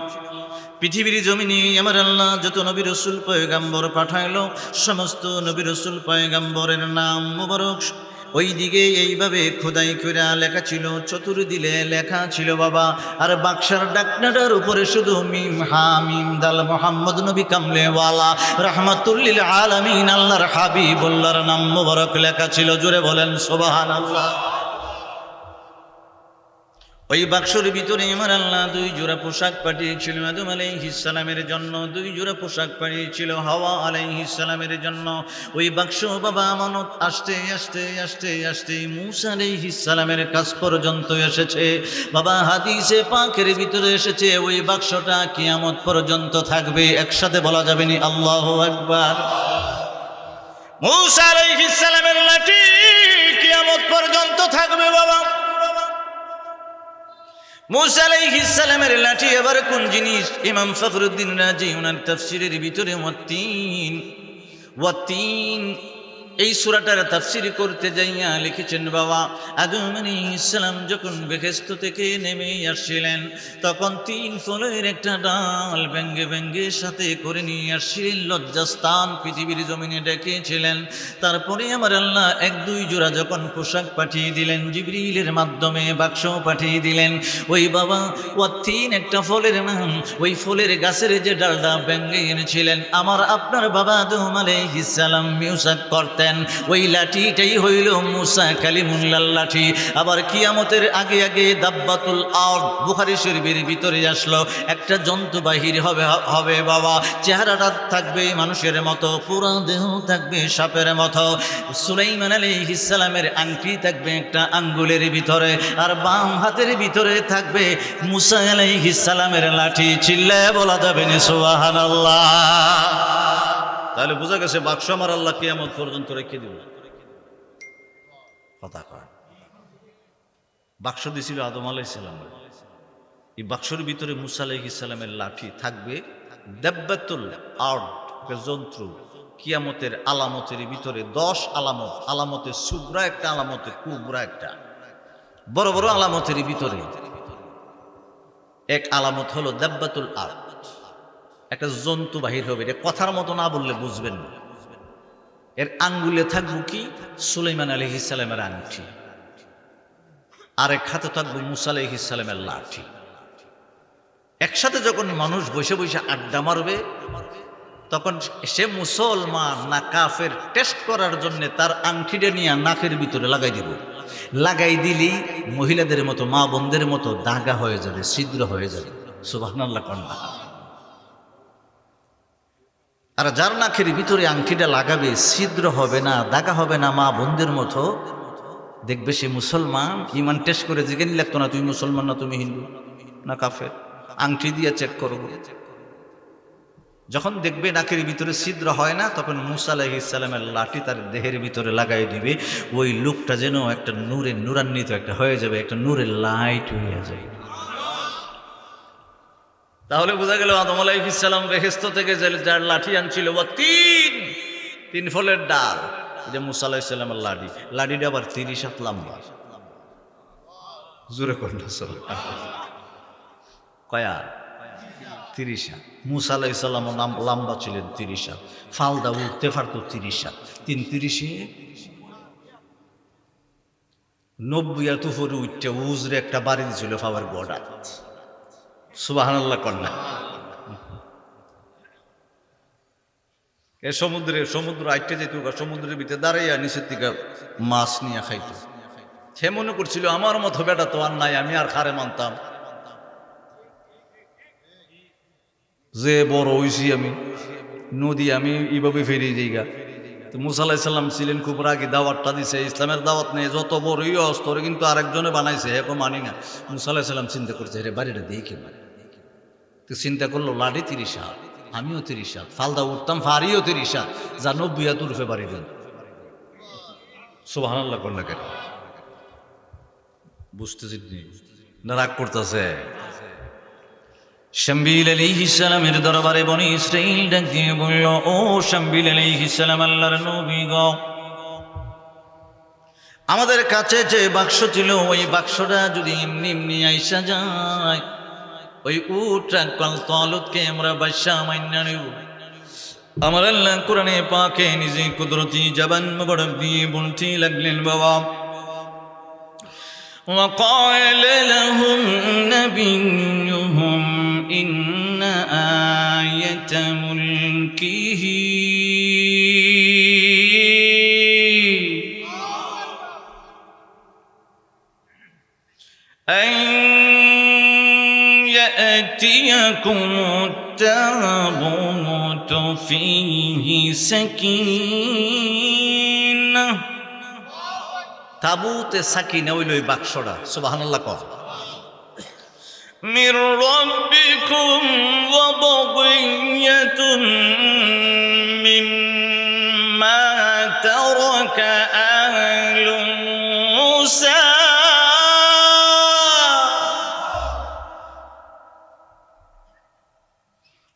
পৃথিবীর জমিনে আমার আল্লাহ যত নবী রাসূল পয়গম্বর পাঠাইলো, সমস্ত নবী রাসূল পয়গম্বরের নাম মুবারক ওই দিকে এইভাবে খোদাই করে লেখা ছিল, চতুর্দিকে লেখা ছিল বাবা। আর বাক্সার ডাকনাটার উপরে শুধু মিম হামিম দাল মুহাম্মদ নবী কামলেওয়ালা রাহমাতুল লিল আলামিন আল্লাহর হাবিবুল্লাহর নাম মুবারক লেখা ছিল। জোরে বলেন সুবহানাল্লাহ। ওই বাক্সর ভিতরে আমার আল্লাহ 2 জোড়া পোশাক পাঠিয়েছিল আদম আলাইহিস সালামের জন্য, 2 জোড়া পোশাক পাঠিয়েছিল হাওয়া আলাইহিস সালামের জন্য। ওই বাক্স বাবা আমানত আসতে আসতে আসতে আসতে মূসা আলাইহিস সালামের কাছ পর্যন্ত এসেছে বাবা। হাদিসে পাকের ভিতরে এসেছে ওই বাক্সটা কিয়ামত পর্যন্ত থাকবে। একসাথে বলা যাবে না আল্লাহু আকবার। মূসা আলাইহিস সালামের লাঠি কিয়ামত পর্যন্ত থাকবে বাবা। মূসা আলাইহিস সালামের লাঠি আবার কোন জিনিস? ইমাম ফখরুদ্দিন রাজি ওনার তাফসীরের ভিতরে ওয়াতিন এই সূরাটার তাফসীর করতে যাইয়া লিখেছেন বাবা, আদম আলাইহিস সালাম যখন বেহেশত থেকে নেমে আসছিলেন তখন 3 ফলের একটা ডাল ব্যঙ্গে ব্যঙ্গে সাথে করে নিয়ে আসছিলেন, লজ্জাস্থান পৃথিবীর জমিনে ডেকেছিলেন। তারপরে আমার আল্লাহ 1-2 জোড়া যখন পোশাক পাঠিয়ে দিলেন, জিবরিলের মাধ্যমে বাক্স পাঠিয়ে দিলেন। ওই বাবা ওয়াতিন একটা ফলের নাম, ওই ফলের গাছের যে ডালটা ব্যঙ্গে এনেছিলেন আমার আপনার বাবা আদম আলাইহিস সালাম মিউসাক করতেন, ওই লাঠিটাই হইল মূসা কালিমুল্লাহর লাঠি। আবার কিয়ামতের আগে আগে দাব্বাতুল আরদ বুখারী শরীফের ভিতরে আসলো, একটা জন্তু বাহির হবে বাবা। চেহারাটা থাকবে মানুষের মতো, পুরো দেহ থাকবে সাপের মতো। সুলাইমান আলাইহিস সালামের আংটি থাকবে একটা আঙ্গুলের ভিতরে, আর বাম হাতের ভিতরে থাকবে মূসা আলাইহিস সালামের লাঠি। চিল্লায় বলা যাবে না সুবহানাল্লাহ। তাহলে বোঝা গেছে বাক্স আমার আল্লাহ কিয়ামত পর্যন্ত রেখে দিব। কথা কয় বাক্স দিছিল আদম আলাইহিস সালাম, এই বাক্সের ভিতরে মূসা আলাইহিস সালামের লাঠি থাকবে। দাব্বাতুল আরদ যন্ত্র, কিয়ামতের আলামতের ভিতরে 10 আলামত, আলামতের সুগরা একটা, আলামতের কুবরা একটা, বড় বড় আলামতের ভিতরে এক আলামত হলো দাব্বাতুল আরদ। একটা জন্তু বাহির হবে, এটা কথার মতো না বললে বুঝবেন না। এর আঙ্গুলে থাকবো কি? সুলাইমান আলাইহিস সালামের আংটি, আরেক হাতে থাকবো মূসা আলাইহিস সালামের লাঠি। একসাথে যখন মানুষ বসে বসে আড্ডা মারবে তখন সে মুসলমান না কাফের টেস্ট করার জন্য তার আংটিটা নিয়ে নাকের ভিতরে লাগাই দিব। লাগাই দিলেই মহিলাদের মতো, মা বোনদের মতো দাগা হয়ে যাবে, ছিদ্র হয়ে যাবে। সুবহানাল্লাহ কন্যা। আর যার নাকের ভিতরে আংটিটা লাগাবে ছিদ্র হবে না, দাগা হবে না, মা বোনদের মতো দেখবে সে মুসলমান। ইমান টেস্ট করে জিজ্ঞেস লাগতো না তুমি মুসলমান না তুমি হিন্দু না কাফের, আংটি দিয়ে চেক করবো। যখন দেখবে নাকের ভিতরে ছিদ্র হয় না তখন মূসা আলাইহিস সালামের লাঠি তার দেহের ভিতরে লাগাই দিবে। ওই লোকটা যেন একটা নূরের নূরান্বিত একটা হয়ে যাবে, একটা নূরের লাইট হয়ে যায়। তাহলে বোঝা গেল আদম আলাইহিস সালাম বেহেশত থেকে যার লাঠি আনছিল ও 3 ফলের ডাল, যে মূসা আলাইহিস সালামের লাঠি, লাঠিটা আবার 30 হাত লম্বা। জোরে কন্যা কয়া 30 হাত। মূসা আলাইহিস সালাম লম্বা ছিলেন 30 হাত, ফালদা উঠতে পারতো 30 হাত। 3-30 90 হাত উপরে উঠতে উজরে একটা বাড়ি দিয়েছিল পাওয়ার গোডা। সুবহানাল্লাহ কন্যা। সমুদ্র আইটে যেত, সমুদ্রের ভিতরে দাঁড়াইয়া নিচের থেকে মাছ নিয়ে খাইত। সে মনে করছিল আমার মতো বেটা তো আর নাই, আমি আর খারে মানতাম যে বড় হইছি আমি, নদী আমি এইভাবে ফেরিয়ে যাইগা, তো মুসা আলাইহিস সালাম ছিলেন খুব রাগী, দাওয়াতটা দিছে, ইসলামের দাওয়াত নেই, যত বড়ই অস্তরে কিন্তু আরেকজনে বানাইছে, এখন মানি না। মুসা আলাইহিস সালাম চিন্তা করছে, রে বাড়িটা দিয়ে কে মারি। তো চিন্তা করলো লাঠি 30 হাত, আমিও 30 হাত, ফালদা উঠতাম ফারিও 30 হাত, যা 90 হাত উর্ফে বাড়ি দেন। সুবহানাল্লাহ কোন না কেন বুঝতেছি না, রাগ করতেছে। শামবিল আলাইহিস সালামের দরবারে বনি ইসরাইল ডাক দিয়ে বলল, ও শামবিল আলাইহিস সালাম, আল্লাহর নবী গো, আমাদের কাছে যে বাক্স ছিল ওই বাক্সটা যদি এমনি এমনি আইসা যায়, ওই উট তলুতকে আমরা বাদশা মাইন্না নেব। আমার আল্লাহ কোরআনে পাকে নিজে কুদরতি জবান মোবারক দিয়ে বলতে লাগলেন, বাবা وقال لهم نبيهم إن آية ملكه أن يأتيكم التابوت فيه سكينة। তাবুতে সাকিনা হইল ওই বাক্সটা, সুবহানাল্লাহ কহ। মির রাব্বিকুম ওয়া বাকিয়াতুন মিম্মা তারাকা আহলু মূসা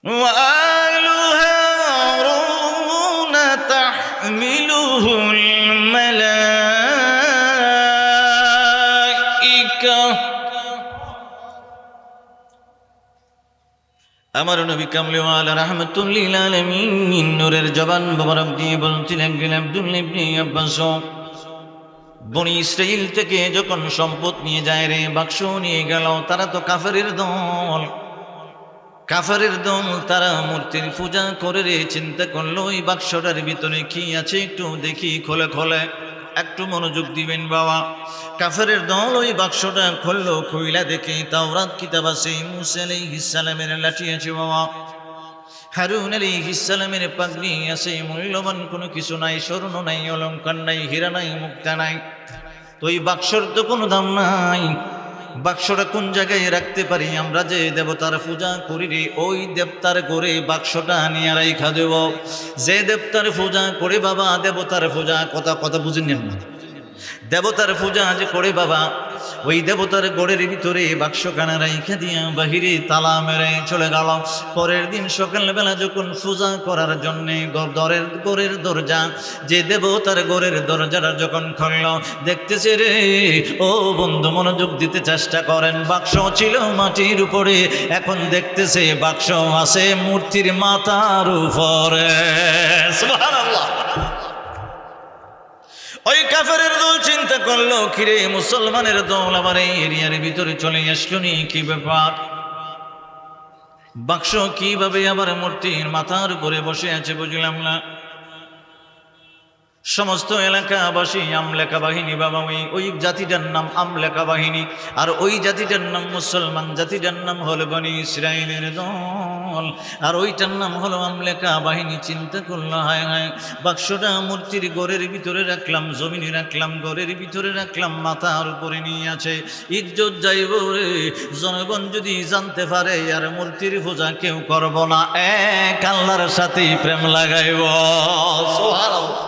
ওয়া আহলু হারুন তাহমিলুহুল মালাইকা। আমার নবী কামলিওয়ালা রাহমাতুল লিল আলামিন নূরের জবান মোবারক দিয়ে বলছিলেন, আব্দুল্লাহ ইবনে আব্বাস, বনি ইসরাইল থেকে যখন সম্পদ নিয়ে যায় রে, বাক্স নিয়ে গেল, তারা তো কাফেরের দল, কাফেরের দল, তারা মূর্তির পূজা করে রে। চিন্তা করলো ওই বাক্সটার ভিতরে কি আছে একটু দেখি, খোলে খোলে, একটু মনোযোগ দিবেন বাবা। কাফেরের দল ওই বাক্সটা খুললো, খুইলা দেখে তাওরাত কিতাব আছে, মূসা আলাইহিস সালামের লাঠি আছে বাবা, হারুন আলাইহিস সালামের পাগড়ি আছে, মূল্যবান কোনো কিছু নাই, স্বর্ণ নাই, অলংকার নাই, হীরা নাই, মুক্তা নাই। তো ওই বাক্সর তো কোনো দাম নাই, বাক্সটা কোন জায়গায় রাখতে পারি? আমরা যে দেবতার পূজা করি রে, ওই দেবতার করে বাক্সটা নিয়ে রাইখা দেব। যে দেবতার পূজা করে বাবা, দেবতার পূজা, কথা বুঝেন না, দেবতার পূজা যে করে বাবা, ওই দেবতার গড়ের ভিতরে বাক্সখানা রাইখা দিয়া বাহিরে তালা মেরে চলে গেল। পরের দিন সকালবেলা যখন পূজা করার জন্যে গড়ের দরজা, যে দেবতার গড়ের দরজাটা যখন খুলল, দেখতেছে রে, ও বন্ধু মনোযোগ দিতে চেষ্টা করেন, বাক্স ছিল মাটির উপরে, এখন দেখতেছে বাক্স আছে মূর্তির মাথার উপরে। সুবহানাল্লাহ। ওই কাফেরের দল চিন্তা করলো, কিরে মুসলমানের দল আবার এই এরিয়ার ভিতরে চলে আসলো নি, কি ব্যাপার? বাক্স কিভাবে আবার মূর্তির মাথার উপরে বসে আছে বুঝলাম না। সমস্ত এলাকাবাসী আমলেকা বাহিনী বাবা, ওই জাতিটার নাম আমলেকা বাহিনী, আর ওই জাতিটার নাম মুসলমান, জাতিটার নাম হলো বনি ইসরাইলের দল, আর ওইটার নাম হলো আমলেকা বাহিনী। চিন্তা করলো, হায় হায়, বাক্সটা মূর্তির গড়ের ভিতরে রাখলাম, জমিনে রাখলাম, গড়ের ভিতরে রাখলাম, মাথার উপরে নিয়ে আছে, ইজ্জত যাইব রে, জনগণ যদি জানতে পারে আর মূর্তির পূজা কেউ করব না, এক আল্লাহর সাথে প্রেম লাগাইব। সুবহানাল্লাহ।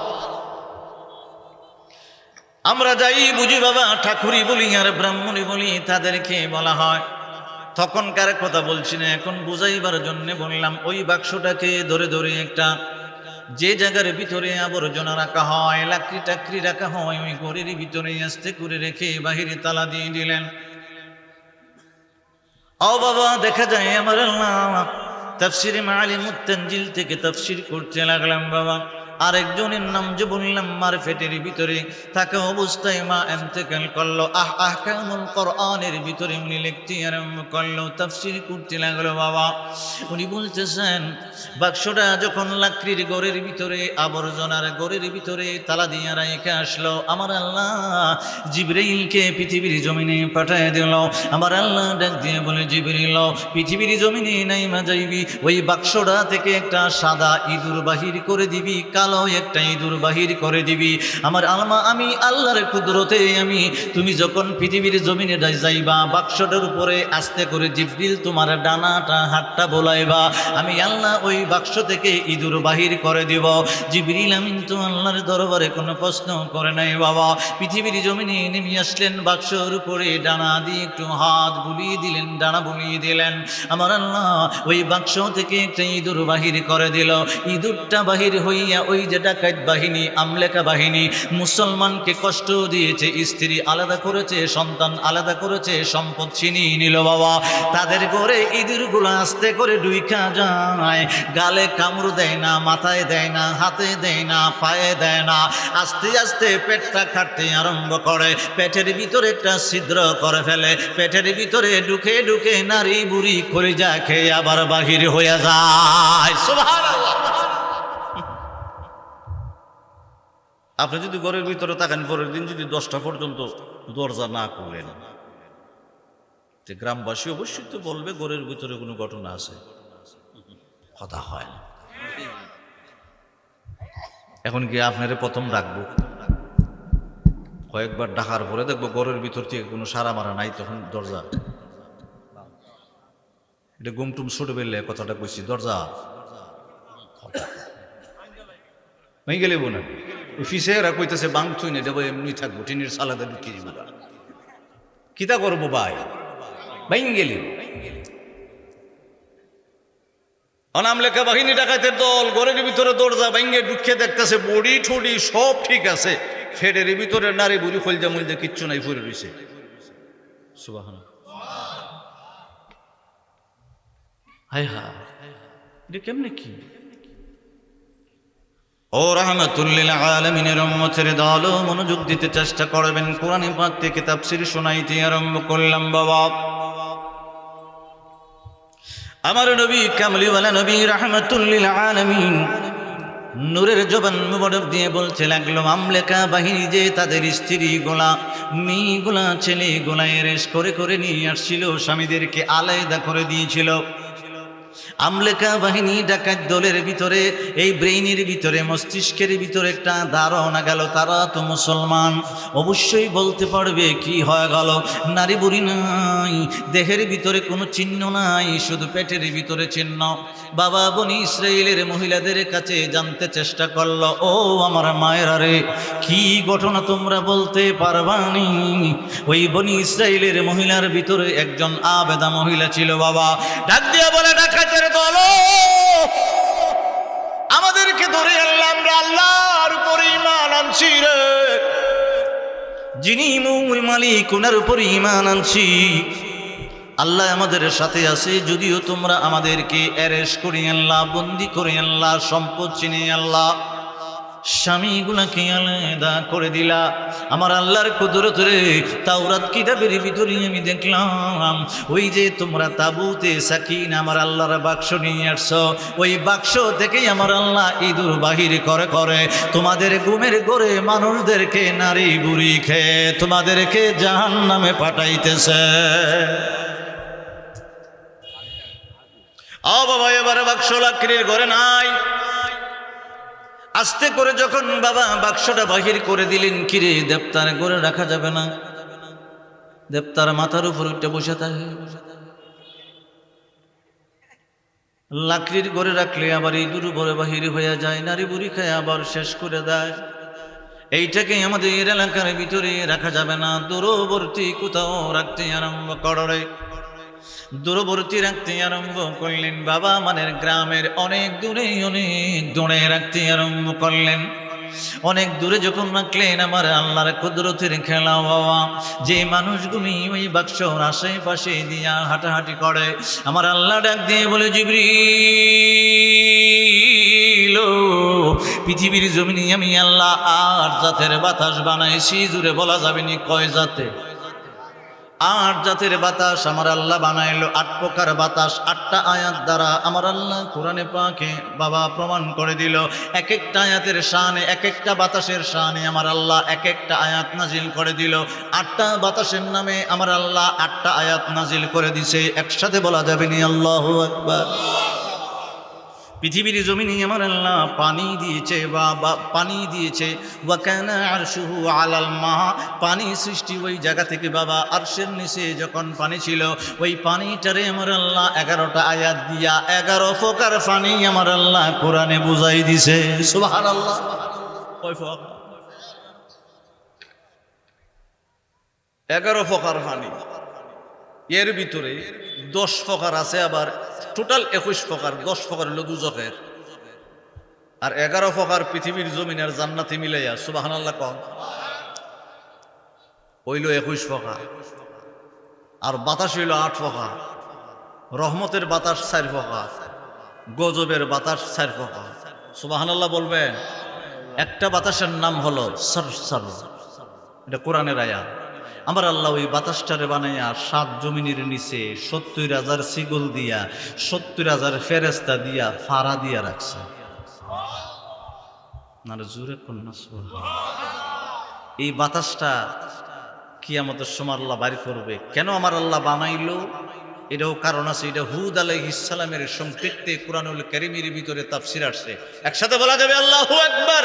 আমরা যাই বুঝি বাবা, ঠাকুরি বলি আর ব্রাহ্মণী বলি, তাদেরকে বলা হয়। তখনকার কথা বলছি না, এখন বুঝাইবার জন্য বললাম। ওই বাক্সটাকে ধরে ধরে একটা যে জায়গার ভিতরে আবর্জনা রাখা হয়, লাকড়ি টাকড়ি রাখা হয়, ওই ঘরের ভিতরে আস্তে করে রেখে বাহিরে তালা দিয়ে দিলেন। ও বাবা, দেখা যায় আমার আল্লাহ তাফসিরে মাআলিমুত তানজিল থেকে তাফসির করতে লাগলাম বাবা। আরেকজনের নাম যে বললাম, মারফেটের ভিতরে থাকা অবস্থায় মা ইন্তেকাল করলো, আহকামুল কোরআনের ভিতরে উনি লিখতে আরম্ভ করলো, তাফসির করতে লাগলো বাবা। উনি বলতেছেন, বাক্সটা যখন লাকড়ির ঘরের ভিতরে, আবর্জনার ঘরের ভিতরে তালা দিয়ে রাইখা আসলো, আমার আল্লাহ জিবরাইলকে পৃথিবীর জমিনে পাঠায় দিল। আমার আল্লাহ ডাক দিয়ে বলে, জিবরাইল পৃথিবীর জমিনে নাইমা যাইবি, ওই বাক্সটা থেকে একটা সাদা ইঁদুর বাহির করে দিবি, কাল ভালো একটা ইঁদুর বাহির করে দিবি। আমার আলমা আমি আল্লাহর কুদরতে আমি তুমি যখন পৃথিবীর জমিনে যাইবা বাক্সটার উপরে আস্তে করে জিবরিল তোমার ডানাটা হাতটা বোলাইবা, আমি আল্লাহ ওই বাক্স থেকে ইঁদুর বাহির করে দিব। জিবরিল আমিন তো আল্লাহর দরবারে কোনো প্রশ্ন করে নাই বাবা, পৃথিবীর জমিনে নেমে আসলেন, বাক্সর উপরে ডানা দিয়ে একটু হাত বুলিয়ে দিলেন, ডানা বুলিয়ে দিলেন। আমার আল্লাহ ওই বাক্স থেকে একটা ইঁদুর বাহির করে দিল। ইঁদুরটা বাহির হইয়া ওই যে ডাকাত বাহিনী, আমলেকা বাহিনী মুসলমানকে কষ্ট দিয়েছে, স্ত্রী আলাদা করেছে, সন্তান আলাদা করেছে, সম্পদ ছিনিয়ে নিল বাবা। তাদের ঘরে ইঁদুরগুলো আস্তে করে ঢুইকা যায়, গালে কামড় দেয় না, মাথায় দেয় না, হাতে দেয় না, পায়ে দেয় না, আস্তে আস্তে পেটটা কাটতে আরম্ভ করে, পেটের ভিতরে একটা ছিদ্র করে ফেলে, পেটের ভিতরে ঢুকে ঢুকে নারী বুড়ি করে যা খেয়ে আবার বাহির হয়ে যায়। সুবহানাল্লাহ। আপনি যদি ঘরের ভিতরে থাকেন, পরের দিন যদি 10টা পর্যন্ত দরজা না খুলেন, গ্রামবাসী অবশ্যই তো বলবে ঘরের ভিতরে কোনো ঘটনা আছে, কথা হয় না। এখন কি আপনারে প্রথম ডাকবো, কয়েকবার ডাকার পরে দেখবো ঘরের ভিতর থেকে কোনো সারা মারা নাই, তখন দরজা এটা গুমটুম ছোট বেললে কথাটা কইছি, দরজা গেলে না অফিসে এরা কইতেছে বাং থুই না দেবো, এমনি থাকবো, টিনের সালাদা ঢুকিয়ে দিব, কিতা করবো ভাই, বাইন গেলি। অনামলেখা বাহিনী ডাকাতের দল ঘরের ভিতরে দরজা ভাঙ্গে ঢুকিয়ে দেখতেছে বডি ঠুডি সব ঠিক আছে, ফেরের ভিতরে নারী বুড়ি খলজা মলজা কিচ্ছু নাই, পড়ে রয়েছে। সুবহানাল্লাহ। হায় হায়, এটা কেমনে কি? ও রাহমাতুল লিল আলামিনের উম্মতের দল, মনোযোগ দিতে চেষ্টা করবেন। কোরআন পাক থেকে তাফসীর শোনাইতে আরম্ভ করলাম বাবা। আমার নবী কামলিওয়ালা নবী রাহমাতুল লিল আলামিন নূরের জবান মুবারক দিয়ে বলতে লাগলো, আমলেকা বাহিনী যে তাদের স্ত্রী গোলা, মেয়েগুলা, ছেলেগুলা এরেশ করে করে নিয়ে আসছিল, স্বামীদেরকে আলাদা করে দিয়েছিল। আমলেকা বাহিনী ডাকাত দলের ভিতরে এই ব্রেইনের ভিতরে, মস্তিষ্কের ভিতরে একটা ধারণা গেল, তারা তো মুসলমান, অবশ্যই বলতে পারবে কি হয়ে গেল। নারী বুড়ি নাই, দেহের ভিতরে কোনো চিহ্ন নাই, শুধু পেটের ভিতরে চিহ্ন। বাবা বনি ইসরায়েলের মহিলাদের কাছে জানতে চেষ্টা করলো, ও আমার মায়েরা রে, কি ঘটনা তোমরা বলতে পারবানি? ওই বনি ইসরায়েলের মহিলার ভিতরে একজন আবেদা মহিলা ছিল বাবা, ডাক দিয়া বলে, ডাকাতের দল, আমাদেরকে ধরে আনলাম, আমরা আল্লাহর উপরে ঈমান আনছি রে, যিনি মূল মালিক ওনার উপরে ঈমান আনছি, আল্লাহ আমাদের সাথে আছে। যদিও তোমরা আমাদেরকে অ্যারেস্ট করে আনলা, বন্দি করে আনলা, সম্পদ চিনে আনলা, স্বামীগুলাকে আলাদা করে দিলা, আমার আল্লাহর কুদরত রে, তাওরাত কিতাবের ভিতরে আমি দেখলাম, ওই যে তোমরা তাবুতে সাকিনা আমার আল্লাহর বাক্স নিয়ে আসছো, ওই বাক্স থেকেই আমার আল্লাহ ইঁদুর বাহির করে করে তোমাদের গুমের ঘরে মানুষদেরকে নারী বুড়ি খেয়ে তোমাদেরকে জাহান্নামে পাঠাইতেছে। ও বাবা, এবারে বাক্স লাকড়ির ঘরে নাই। আস্তে করে যখন বাবা বাক্সটা বাহির করে দিলেন, কিরে দেবতার ঘরে রাখা যাবে না, দেবতার মাথার উপর উঠে বসে থাকে, লাকড়ির ঘরে রাখলে আবার ইঁদুর ঘরে বাহির হয়ে যায়, নারী বুড়ি খায় আবার শেষ করে দেয়। এইটাকে আমাদের এলাকার ভিতরে রাখা যাবে না, দূরবর্তী কোথাও রাখতে আরম্ভ করে। দূরবর্তী রাখতে আরম্ভ করলেন বাবা, মানের গ্রামের অনেক দূরে রাখতে আরম্ভ করলেন। অনেক দূরে যখন রাখলেন, আমার আল্লাহর কুদরতের খেলা বাবা, যে মানুষগুলি ওই বাক্সর আশেপাশে দিয়া হাঁটাহাঁটি করে, আমার আল্লাহ ডাক দিয়ে বলে, জিবরিল, পৃথিবীর জমিনে আমি আল্লাহ 8 জাতের বাতাস বানাইছি। জুড়ে বলা যাবে নি কয় জাতে? 8 জাতের বাতাস আমার আল্লাহ বানাইলো, 8 প্রকার বাতাস। 8টা আয়াত দ্বারা আমার আল্লাহ কোরআনে পাকে বাবা প্রমাণ করে দিল। এক একটা আয়াতের শানে, এক একটা বাতাসের শানে আমার আল্লাহ এক একটা আয়াত নাজিল করে দিল। 8টা বাতাসের নামে আমার আল্লাহ 8টা আয়াত নাজিল করে দিছে। একসাথে বলা যাবে নি আল্লাহু আকবার। পৃথিবীর জমিনে আমার আল্লাহ পানি দিয়েছে বা পানি দিয়েছে, ওয়া কানা আরশুহু আলাল মা, পানি সৃষ্টি ওই জায়গা থেকে বাবা আরশের নিচে যখন পানি ছিল ওই পানিটারে আমার আল্লাহ 11টা আয়াত দিয়া 11 প্রকার পানি আমার আল্লাহ কোরআনে বুঝাই দিছে। সুবহানাল্লাহ। কয় প্রকার? 11 প্রকার পানি। এর ভিতরে 10 প্রকার আছে, আবার টোটাল 21 প্রকার। 10 প্রকার হলো দুজকের, আর 11 প্রকার পৃথিবীর জমিনের জান্নাতে মিলাইয়া। সুবহানাল্লাহ কম হইল 21 প্রকার। আর বাতাস হইল 8 প্রকার। রহমতের বাতাস 4 প্রকার, গজবের বাতাস 4 প্রকার। সুবহানাল্লাহ বলবেন। একটা বাতাসের নাম হলো সরসর, এটা কোরআনের আয়াত। আমার আল্লাহ ওই বাতাসটারে বানাইয়া 7 জমিনের নিচে 70,000 সিগল দিয়া 70,000 ফেরেস্তা দিয়া ফাড়া দিয়া রাখছে। না জোরে কন্যা এই বাতাসটা কিয়ামতের সময় আল্লাহ বাড়ি করবে। কেন আমার আল্লাহ বানাইলো এটাও কারণ আছে। এটা হুদ আলাইহিস সালামের সম্পৃক্তে কুরআনুল কারীমের ভিতরে তাফসীর আসছে। একসাথে বলা যাবে আল্লাহু আকবার।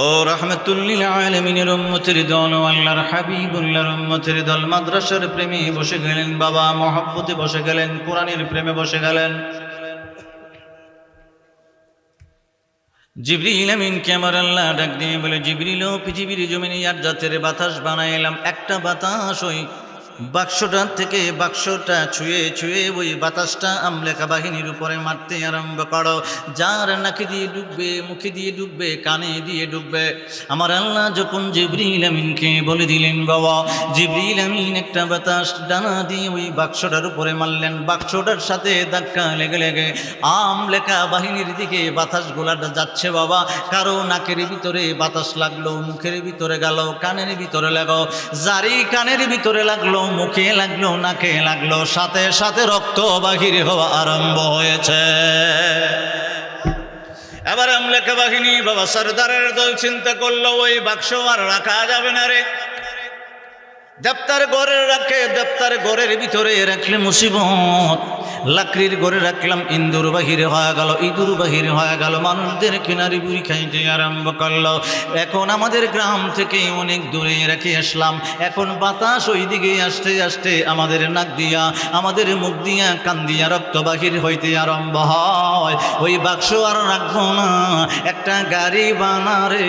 ও রাহমাতুল লিল আলামিনের উম্মতের দল, আল্লাহর হাবিবুল্লাহর উম্মতের দল মাদ্রাসার প্রেমে বসে গেলেন বাবা, মহব্বতে বসে গেলেন, কোরআনের প্রেমে বসে গেলেন। জিবরিল আমিনকে আমার আল্লাহ ডাক দিয়ে বলে, জিবরিল পৃথিবীর জমিনে আর জাতের বাতাস বানাইলাম, একটা বাতাস ওই বাক্সটা থেকে বাক্সটা ছুঁয়ে ছুঁয়ে ওই বাতাসটা আমলেকা বাহিনীর উপরে মারতে আরম্ভ করো। যার নাকে দিয়ে ডুববে, মুখে দিয়ে ডুববে, কানে দিয়ে ডুববে। আমার আল্লাহ যখন জিবরিল আমিনকে বলে দিলেন বাবা, জিবরিল আমিন একটা বাতাস ডানা দিয়ে ওই বাক্সটার উপরে মারলেন। বাক্সটার সাথে ধাক্কা লেগে লেগে আমলেকা বাহিনীর দিকে বাতাসগুলা যাচ্ছে বাবা। কারো নাকের ভিতরে বাতাস লাগলো, মুখের ভিতরে গেল, কানের ভিতরে লাগলো। যারই কানের ভিতরে লাগলো, মুখে লাগলো, নাকে লাগলো, সাথে সাথে রক্ত বাহির হওয়া আরম্ভ হয়েছে। এবার আমলেকা বাহিনী বাবা সরদারের দল চিন্তা করলো ওই বাক্স আর রাখা যাবে না রে। দেবতার ঘরে রাখে, দেবতার ঘরের ভিতরে রাখলে মুসিবত। লাকড়ির ঘরে রাখলাম, ইন্দুর বাহিরে হয়ে গেল, ইঁদুর বাহিরে হয়ে গেল, মানুষদের কিনারি বুড়ি খাইতে আরম্ভ করলো। এখন আমাদের গ্রাম থেকে অনেক দূরে রেখে আসলাম, এখন বাতাস ওই দিকে আসতে আসতে আমাদের নাক দিয়া, আমাদের মুখ দিয়া, কান দিয়া রক্ত বাহির হইতে আরম্ভ হয়। ওই বাক্স আর রাখবো না, একটা গাড়ি বানারে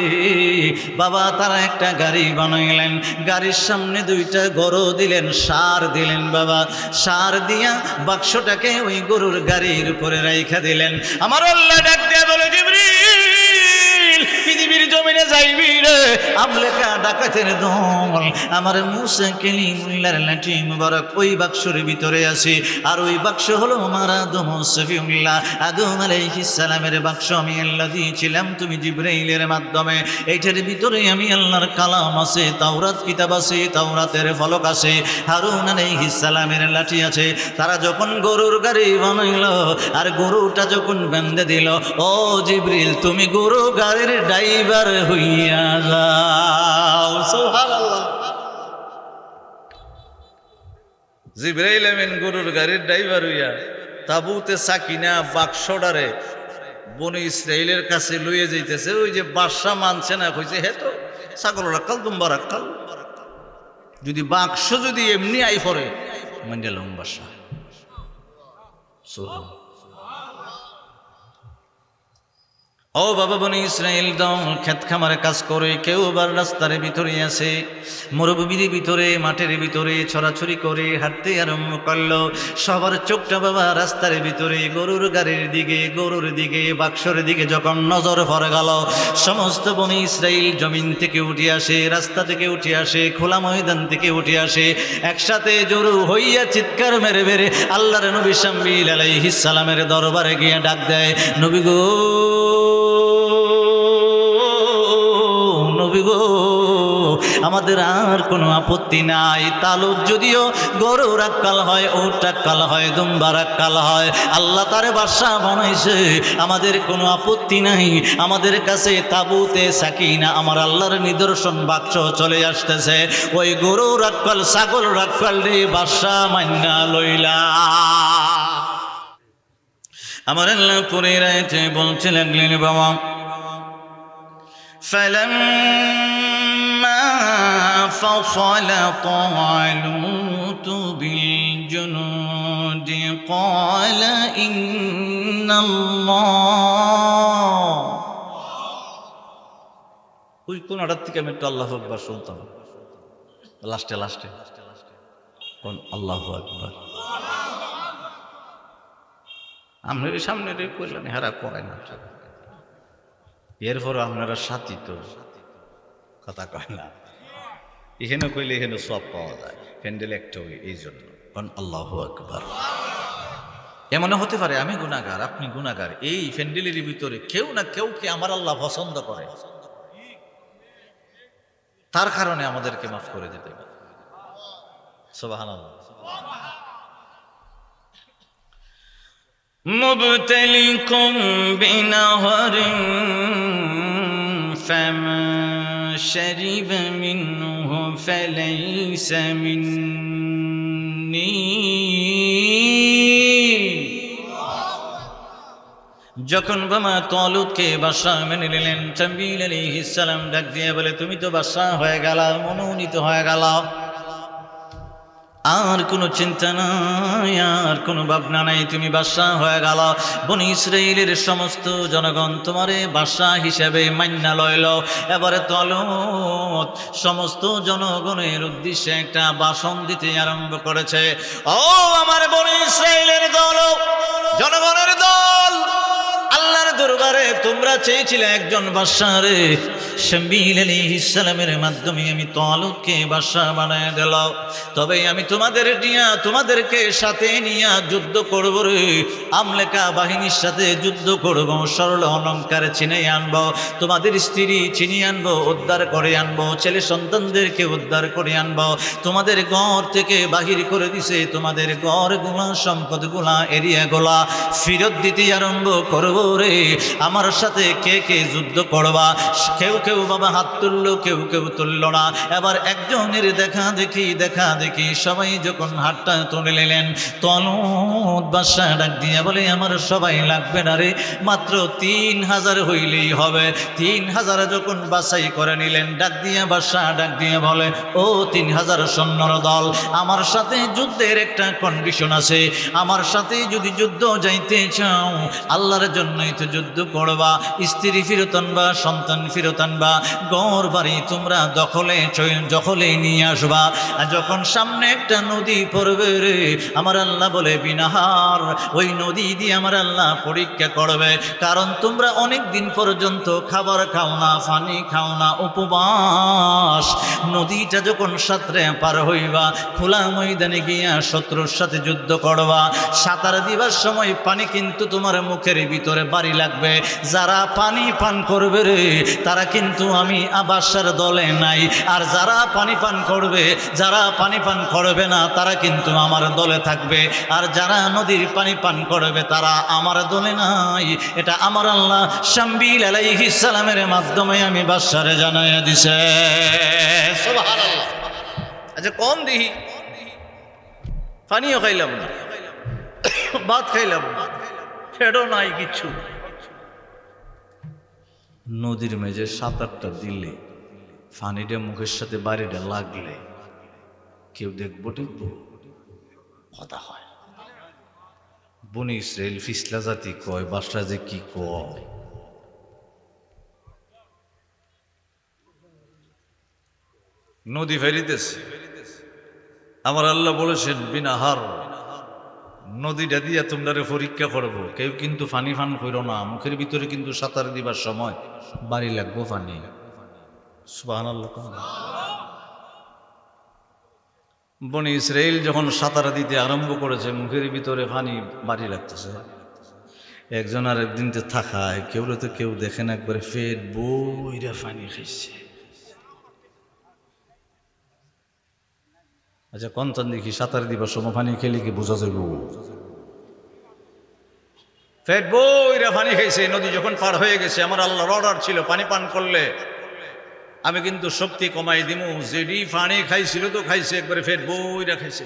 বাবা। তারা একটা গাড়ি বানাইলেন, গাড়ির সামনে 2টা গরু দিলেন, সার দিলেন বাবা। সার দিয়া বাক্সটাকে ওই গরুর গাড়ির উপরে রাইখা দিলেন। আমার আল্লাহ ডাক দিয়া বলে, জিবরিল পৃথিবীর জমিনে যাইবি রে, আমলেকা ডাকাতের দল আমার মুসা কালিমুল্লাহর লাঠি মুবারক ওই বাক্সের ভিতরে আছে। আর ওই বাক্স হলো আমার আদম সফিউল্লাহ, আদম আলাইহিস সালামের বাক্স আমি আল্লাহ দিয়েছিলাম তুমি জিবরাইলের মাধ্যমে। এইটার ভিতরে আমি আল্লাহর কালাম আছে, তাওরাত কিতাব আছে, তাওরাতের ফলক আছে, হারুন আলাইহিস সালামের লাঠি আছে। তারা যখন গরুর গাড়ি বানাইলো আর গরুটা যখন বেঁধে দিল, ও জিবরিল তুমি গরু গাড়ির ড্রাইভার হইয়া যাও। সুবহানাল্লাহ। জিবরাইল আমিন গরুর গাড়ির ড্রাইভার হইয়া তাবুতে সাকিনা বাক্সডারে বনি ইসরাইলের কাছে লইয়ে যাইতেছে। ওই যে বাদশা মানছে না, কইছে হে তো ছাগল রাখাল, দুম্বা রাখাল, যদি বাক্স যদি এমনি আই পড়ে মন্ডেলম বাসা। ও বাবা, বনি ইসরাইল দল ক্ষেত খামারে কাজ করে, কেউ আবার রাস্তার ভিতরে আছে, মরুভূমির ভিতরে, মাঠের ভিতরে ছড়াছড়ি করে হাঁটতে আরম্ভ করলো। সবার চোখটা বাবা রাস্তার ভিতরে গরুর গাড়ির দিকে, গরুর দিকে, বাক্সর দিকে যখন নজর পড়ে গেল, সমস্ত বনি ইসরাইল জমিন থেকে উঠে আসে, রাস্তা থেকে উঠে আসে, খোলা ময়দান থেকে উঠে আসে, একসাথে জড়ো হইয়া চিৎকার মেরে মেরে আল্লাহর নবী শামীল আলাইহিস সালামের দরবারে গিয়ে ডাক দেয়, নবী গো, নবী গো, আমাদের আর কোনো আপত্তি নাই। তালুক যদিও গরুর আক্কাল হয়, উট আক্কাল হয়, দুম্বার আক্কাল হয়, আল্লাহ তারে বাদশা বানাইছে, আমাদের কোনো আপত্তি নাই। আমাদের কাছে তাবুতে সাকিনা আমার আল্লাহর নিদর্শন বাক্স চলে আসতেছে। ওই গরুর আক্কাল, ছাগল আক্কাল রে বাদশা মান্না লইলা। আমার আল্লাহ পরের আয়াতে বলতে লাগলেন বাবা فلما فصل طالوت بالجنود قال إن الله ওই কোনটার থেকে আমি একটু আল্লাহু আকবার শুনতাম লাস্টে কোন আল্লাহু আকবার আপনার সামনে রে কইলেন হারা কয় না এরপর আপনারা সাথী তো কথা কয় না এখানে কইলে এখানে সব পাওয়া যায় প্যান্ডেল একটা এই জন্য কোন আল্লাহু আকবার এমন হতে পারে আমি গুনাহগার আপনি গুনাহগার এই প্যান্ডেলের ভিতরে কেউ না কেউকে আমার আল্লাহ পছন্দ করে তার কারণে আমাদেরকে মাফ করে দিতে পারে সুবহানাল্লাহ মুবতালিকুম বিনাহরিন ফামান শারিবা মিনহু ফালাইসা মিন্নী যখন বাবা তালুতকে বাদশা মেনে নিলেন তানবিল আলাইহিস সালাম ডাক দিয়ে বলে তুমি তো বাদশা হয়ে গেলা মনোনীত হয়ে গেলা আর কোনো চিন্তা নাই আর কোনো ভাবনা নাই তুমি বাদশা হয়ে গেল বনি ইসরাইলের সমস্ত জনগণ তোমারে বাদশা হিসেবে মান্না লইল এবারে তালুত সমস্ত জনগণের উদ্দেশ্যে একটা ভাষণ দিতে আরম্ভ করেছে ও আমার বনি ইসরাইলের দল জনগণের দল আল্লাহর দরবারে তোমরা চেয়েছিলে একজন বাদশা রে শামবিল আলাইহিস সালামের মাধ্যমে আমি তালুতকে বাদশা বানায় দিলাম তবে আমি তোমাদেরকে সাথে নিয়ে যুদ্ধ করব রে আমলেকা বাহিনীর সাথে যুদ্ধ করব সরল অলংকার চিনে আনব তোমাদের স্ত্রী চিনিয়ে আনব উদ্ধার করে আনব ছেলে সন্তানদেরকে উদ্ধার করে আনব তোমাদের ঘর থেকে বাহির করে দিছে তোমাদের ঘরগুলা সম্পদগুলা এরিয়াগুলা ফেরত দিতে আরম্ভ করব রে আমার সাথে কে কে যুদ্ধ করবা কেউ কেউ বাবা হাত তুললো কেউ কেউ তুলল না এবার একজনের দেখা দেখি সবাই যখন হাতটা তুলে নিলেন তালুত বাদশা ডাক দিয়ে বলে আমার সবাই লাগবে না রে মাত্র 3000 হইলেই হবে 3000 যখন বাছাই করে নিলেন ডাক দিয়ে বলে ও 3000 সৈন্যর দল আমার সাথে যুদ্ধের একটা কন্ডিশন আছে আমার সাথে যদি যুদ্ধ যাইতে চাও আল্লাহর জন্যই তো যুদ্ধ করবা স্ত্রী ফিরত আনবা সন্তান ফিরত আনবা ঘর বাড়ি তোমরা দখলে নিয়ে আসবা যখন সামনে একটা নদী পড়বে রে আমার আল্লাহ বলে বিনাহার ওই নদী দিয়ে আমার আল্লাহ পরীক্ষা করবে কারণ তোমরা অনেক দিন পর্যন্ত খাবার খাও না পানি খাও না উপবাস নদীটা যখন সাঁতরে পার হইবা খোলা ময়দানে গিয়া শত্রুর সাথে যুদ্ধ করবা সাঁতার দিবার সময় পানি কিন্তু তোমার মুখের ভিতরে বাড়ি লাগবে যারা পানি পান করবে রে তারা কিন্তু আমি বাদশার দলে নাই আর যারা পানি পান করবে না তারা কিন্তু আমার দলে থাকবে আর যারা নদীর পানি পান করবে তারা আমার দলে নাই এটা আমার আল্লাহ শামবিল আলাইহিস সালামের মাধ্যমে আমি বাদশারে জানাইয়া দিছে সুবহানাল্লাহ আচ্ছা কম দিই পানিও খাইলাম না ভাত খাইলাম না ফেডও নাই কিছু নদীর মেঝে 7-8টা দিলে পানিটা মুখের সাথে বাড়িটা লাগলে কেউ দেখবো কথা হয় বনি ইসরাইল ফিসলা জাতি কয় বাদশা যে কি কয় নদী ফেরিতেছে আমার আল্লাহ বলেছেন বিনাহার নদীটা দিয়া তোমরা পরীক্ষা করবো কেউ কিন্তু পানি পান করো না মুখের ভিতরে কিন্তু সাঁতার দিবার সময় বাড়ি লাগবো পানি সুবহানাল্লাহ বনি ইসরাইল যখন সাঁতার দিতে আরম্ভ করেছে মুখের ভিতরে পানি বাড়ি লাগতেছে একজন আর একদিন তো থাকায় কেউ দেখেন একবারে পেট বইরা পানি খাইছে আচ্ছা কনচান দেখি সাঁতার দিবার সময় পানি খেলে কি বোঝা যাবে পেট বইরা পানি খাইছে নদী যখন পার হয়ে গেছে আমার আল্লাহর অর্ডার ছিল পানি পান করলে আমি কিন্তু শক্তি কমাই দিমু যেডি পানি খাইছিল তো খাইছে একবারে পেট বইরা খাইছে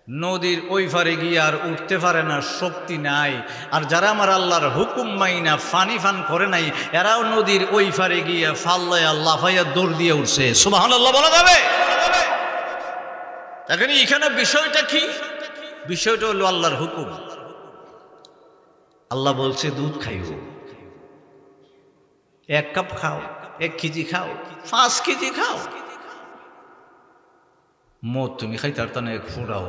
নদীর ওই পারে গিয়ে আর উঠতে পারে না, শক্তি নাই। আর যারা আমার আল্লাহর হুকুম মাইনা ফানি ফান করে নাই, এরাও নদীর ওই পারে গিয়ে ফাল্লায়া লাফাইয়া দৌড় দিয়ে উঠছে। সুবহানাল্লাহ বলা যাবে? এখন এখানে বিষয়টা কি? বিষয়টা হলো আল্লাহর হুকুম। আল্লাহ বলছে দুধ খাইও, 1 কাপ খাও, 1 কেজি খাও, 5 কেজি খাও। মদ তুমি খাইতে পারত না, 1 ফুটাও।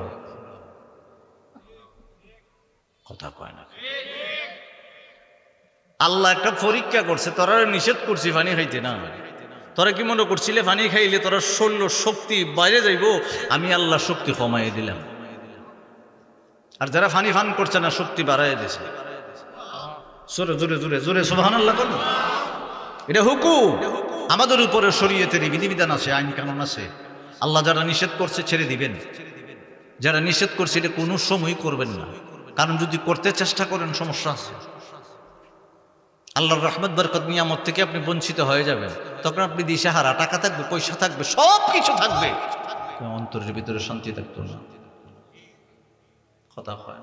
কথা কয় না। আল্লাহ একটা পরীক্ষা করছে, তোরা নিষেধ করছি পানি খাইতে না। তোরা কি মনে করছিলে পানি খাইলে তোরা শরীর শক্তি বাইরে যাইব? আমি আল্লাহ শক্তি কমাই দিলাম। আর যারা পানি ফান করছে না, শক্তি বাড়াই দিয়েছে। জোরে জোরে জোরে জোরে সুবহানাল্লাহ করুন। এটা হুকুম, আমাদের উপরে শরীয়তের বিধিবিধান আছে, আইন কানুন আছে। আল্লাহ যারা নিষেধ করছে ছেড়ে দিবেন, যারা নিষেধ করছে এটা কোনো সময় করবেন না। কারণ যদি করতে চেষ্টা করেন সমস্যা আছে। আল্লাহর রহমত বরকত নিয়ামত থেকে আপনি বঞ্চিত হয়ে যাবেন। তখন আপনি দিশাহারা, টাকা থাকবে, পয়সা থাকবে, সব কিছু থাকবে, অন্তরের ভিতরে শান্তি থাকতো না। কথা হয়।